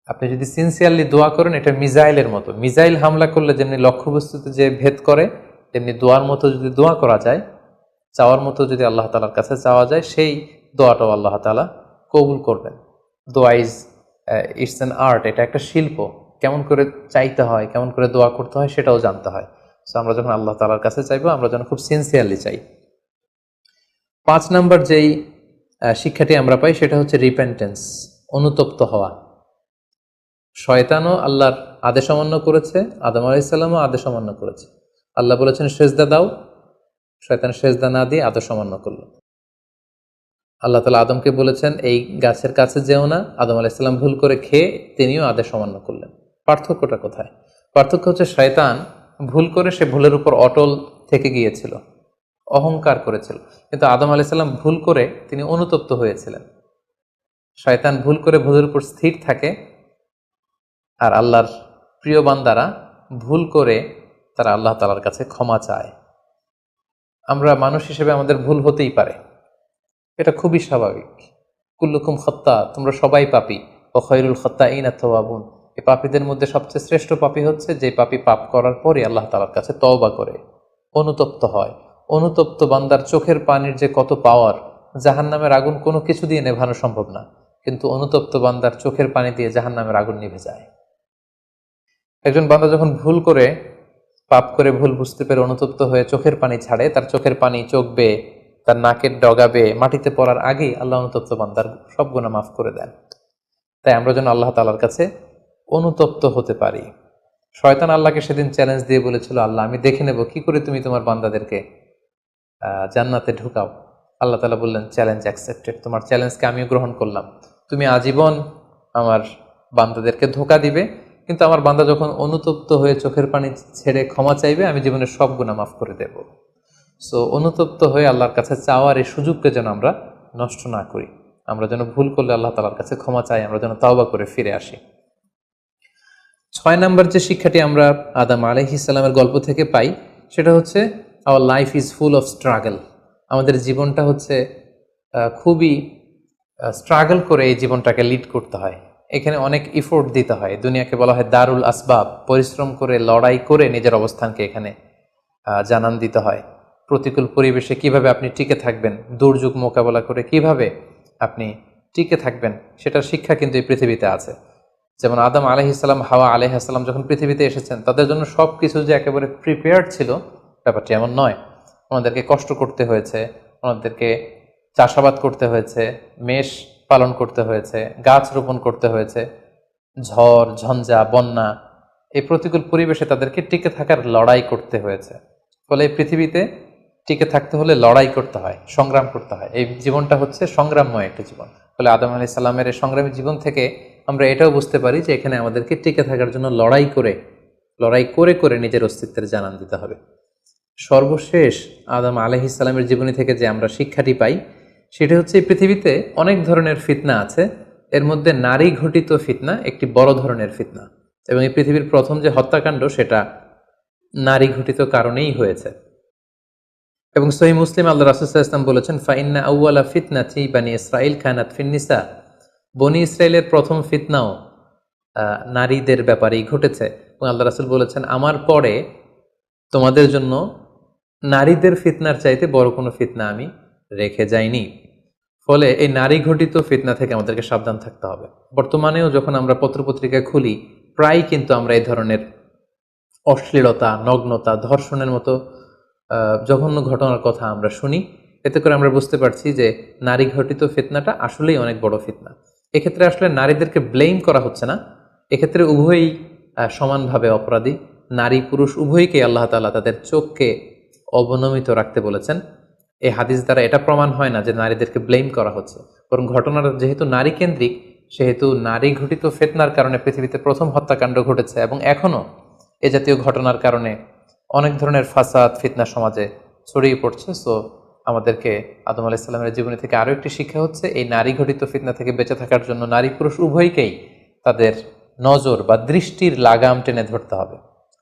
আপনি যদি সিনসিয়ারলি দোয়া করেন, এটা মিসাইলের মতো। মিসাইল হামলা করলে যেমনি লক্ষ্যবস্তুতে যে ভেদ করে, তেমনি দোয়ার মতো যদি দোয়া করা যায়, চাওয়ার মতো যদি আল্লাহ তাআলার কাছে চাওয়া যায়, সেই দোয়াটাও আল্লাহ তাআলা কবুল করবেন। দোয়া ইটস অ্যান আর্ট, এটা একটা শিল্প। কেমন করে চাইতে হয়, কেমন করে দোয়া করতে হয়, সেটাও জানতে হয়। সো আমরা যখন আল্লাহ তাআলার কাছে চাইবো, আমরা যেন খুব সিনসিয়ারলি চাই। 5 নম্বর যেই শিক্ষাটি আমরা পাই, সেটা হচ্ছে রিপেন্টেন্স, অনুতপ্ত হওয়া। শয়তানও আল্লাহর আদেশ অমান্য করেছে, আদম আলাইহিস সালামও আদেশ অমান্য করেছে। আল্লাহ বলেছেন সেজদা দাও, শয়তান সেজদা না দিয়ে আদেশ অমান্য করল। আল্লাহ তাআলা আদমকে বলেছেন এই গাছের কাছে যেও না, আদম আলাইহিস সালাম ভুল করে খেয়ে তিনিও আদেশ অমান্য করলেন। পার্থক্যটা কোথায়? পার্থক্য হচ্ছে শয়তান ভুল করে সে ভুলের উপর অটল থেকে গিয়েছিল, অহংকার করেছিল। কিন্তু আদম আলাইহিস সালাম ভুল করে তিনি অনুতপ্ত হয়েছিলেন। শয়তান ভুল করে ভুলের উপর স্থির থাকে, আর আল্লাহর প্রিয় বান্দারা ভুল করে তারা আল্লাহ তাআলার কাছে ক্ষমা চায়। আমরা মানুষ হিসেবে আমাদের ভুল হতেই পারে, এটা খুবই স্বাভাবিক। কুল্লুকুম খাত্তা, তোমরা সবাই পাপী, ওয়া খায়রুল খাত্তাইনা তাওয়াবুন। এই পাপীদের মধ্যে সবচেয়ে শ্রেষ্ঠ পাপী হচ্ছে যে পাপী পাপ করার পরে আল্লাহ তাআলার কাছে তওবা করে, অনুতপ্ত হয়। অনুতপ্ত বান্দার চোখের পানির যে কত পাওয়ার, জাহান্নামের আগুন কোনো কিছু দিয়ে নেভানো সম্ভব না, কিন্তু অনুতপ্ত বান্দার চোখের পানি দিয়ে জাহান্নামের আগুন নিভে যায়। একজন বান্দা যখন ভুল করে, পাপ করে, ভুল বুঝতে পেরে অনুতপ্ত হয়ে চোখের পানি ছাড়ে, তার চোখের পানি চোখ বেয়ে, তার নাকের ডগা বেয়ে মাটিতে পড়ার আগেই আল্লাহ অনুতপ্ত বান্দার সব গুনাহ মাফ করে দেন। তাই আমরা যেন আল্লাহ তাআলার কাছে অনুতপ্ত হতে পারি। শয়তান আল্লাহকে সেদিন চ্যালেঞ্জ দিয়ে বলেছিল, আল্লাহ আমি দেখে নেব কি করে তুমি তোমার বান্দাদেরকে জান্নাতে ঢুকাও। আল্লাহ তাআলা বললেন, চ্যালেঞ্জ অ্যাকসেপ্টেড, তোমার চ্যালেঞ্জকে আমিও গ্রহণ করলাম। তুমি আজীবন আমার বান্দাদেরকে ধোঁকা দিবে, কিন্তু আমার বান্দা যখন অনুতপ্ত হয়ে চোখের পানি ছেড়ে ক্ষমা চাইবে, আমি জীবনের সব গুনাহ মাফ করে দেব। সো অনুতপ্ত হয়ে আল্লাহর কাছে চাওয়ার এই সুযোগকে যেন আমরা নষ্ট না করি। আমরা যেন ভুল করলে আল্লাহ তাআলার কাছে ক্ষমা চাই, আমরা যেন তাওবা করে ফিরে আসি। 6 নম্বর যে শিক্ষাটি আমরা আদম আলাইহিস সালামের গল্প থেকে পাই সেটা হচ্ছে our life is full of struggle. আমাদের জীবনটা হচ্ছে খুবই স্ট্রাগল করে এই জীবনটাকে লিড করতে হয়। এখানে অনেক ইফোর্ট দিতে হয়। দুনিয়াকে বলা হয় দারুল আসবাব, পরিশ্রম করে লড়াই করে নিজের অবস্থানকে এখানে জানান দিতে হয়। প্রতিকূল পরিবেশে কিভাবে আপনি টিকে থাকবেন, দুর্যোগ মোকাবেলা করে কিভাবে আপনি টিকে থাকবেন, সেটার শিক্ষা কিন্তু এই পৃথিবীতে আছে। যেমন আদম আলাইহিসসালাম, হাওয়া আলাইহিসসালাম যখন পৃথিবীতে এসেছেন, তাদের জন্য সব কিছু যে একেবারে প্রিপেয়ার্ড ছিল ব্যাপারটি এমন নয়। ওনাদেরকে কষ্ট করতে হয়েছে, ওনাদেরকে চাষাবাদ করতে হয়েছে, মেষ পালন করতে হয়েছে, গাছ রোপণ করতে হয়েছে, ঝড় ঝঞ্ঝা বন্যা, এই প্রতিকূল পরিবেশে তাদেরকে টিকে থাকার লড়াই করতে হয়েছে। ফলে এই পৃথিবীতে টিকে থাকতে হলে লড়াই করতে হয়, সংগ্রাম করতে হয়। এই জীবনটা হচ্ছে সংগ্রামময় একটা জীবন। ফলে আদম আলাইহিস সালামের এই সংগ্রামী জীবন থেকে আমরা এটাও বুঝতে পারি যে এখানে আমাদেরকে টিকে থাকার জন্য লড়াই করে করে নিজের অস্তিত্বের জানান দিতে হবে। সর্বশেষ আদম আলাইহিস সালামের জীবনী থেকে যে আমরা শিক্ষাটি পাই সেটা হচ্ছে এই পৃথিবীতে অনেক ধরনের ফিতনা আছে, এর মধ্যে নারী ঘটিত ফিতনা একটি বড় ধরনের ফিতনা, এবং এই পৃথিবীর প্রথম যে হত্যাকাণ্ড সেটা নারী ঘটিত কারণেই হয়েছে। এবং সহিহ মুসলিম আল্লাহ রাসূল সাল্লাল্লাহু আলাইহি ওয়াসাল্লাম বলেছেন, ফাইন্না আউওয়ালা ফিতনাতি বানি ইসরাঈল কানাত ফিন্নিসা, বনি ইসরায়েলের প্রথম ফিতনাও নারীদের ব্যাপারেই ঘটেছে। এবং আল্লাহ রাসূল বলেছেন, আমার পরে তোমাদের জন্য নারীদের ফিতনার চাইতে বড় কোনো ফিতনা আমি রেখে যাইনি। ফলে এই নারী ঘটিত ফিতনা থেকে আমাদেরকে সাবধান থাকতে হবে। বর্তমানেও যখন আমরা পত্রপত্রিকা খুলি, প্রায় কিন্তু আমরা এই ধরনের অশ্লীলতা, নগ্নতা, ধর্ষণের মতো জঘন্য ঘটনার কথা আমরা শুনি। এতে করে আমরা বুঝতে পারছি যে নারী ঘটিত ফিতনাটা আসলেই অনেক বড় ফিতনা। এক্ষেত্রে আসলে নারীদেরকে ব্লেম করা হচ্ছে না, এক্ষেত্রে উভয়ই সমানভাবে অপরাধী। নারী পুরুষ উভয়কে আল্লাহ তাআলা তাদের চোখকে অবনমিত রাখতে বলেছেন। এই হাদিস দ্বারা এটা প্রমাণ হয় না যে নারীদেরকে ব্লেম করা হচ্ছে, বরং ঘটনাটা যেহেতু নারী কেন্দ্রিক, সেহেতু নারী ঘটিত ফিতনার কারণে পৃথিবীতে প্রথম হত্যাকাণ্ড ঘটেছে, এবং এখনও এ জাতীয় ঘটনার কারণে অনেক ধরনের ফাসাদ ফিতনা সমাজে ছড়িয়ে পড়ছে। সো আমাদেরকে আদম আলাইহিস সালামের জীবনী থেকে আরও একটি শিক্ষা হচ্ছে, এই নারী ঘটিত ফিতনা থেকে বেঁচে থাকার জন্য নারী পুরুষ উভয়কেই তাদের নজর বা দৃষ্টির লাগাম টেনে ধরতে হবে।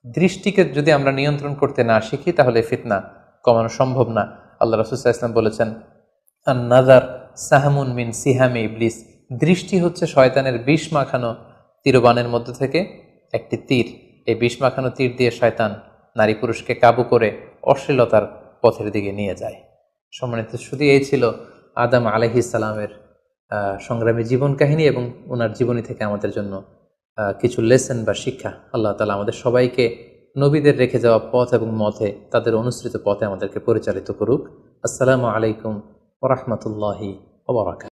দৃষ্টিকে যদি আমরা নিয়ন্ত্রণ করতে না শিখি তাহলে ফিতনা কমানো সম্ভব না। আল্লাহ রাসূল সাল্লাল্লাহু আলাইহি ওয়াসাল্লাম বলেছেন, আন নাযার সাহমুন মিন সিহামি ইবলিস, দৃষ্টি হচ্ছে শয়তানের বিষ মাখানো তীরবানের মধ্য থেকে একটি তীর। এই বিষ মাখানো তীর দিয়ে শয়তান নারী পুরুষকে কাবু করে অশ্লীলতার পথের দিকে নিয়ে যায়। সম্মানিত শুধু এই ছিল আদম আলাইহিস সালামের সংগ্রামী জীবন কাহিনী এবং ওনার জীবনী থেকে আমাদের জন্য কিছু লেসন বা শিক্ষা। আল্লাহ তাআলা আমাদের সবাইকে নবীদের রেখে যাওয়া পথ এবং মতে, তাদের অনুসৃত পথে আমাদেরকে পরিচালিত করুক। আসসালামু আলাইকুম ওয়া রাহমাতুল্লাহি ওয়া বারাকাতুহু।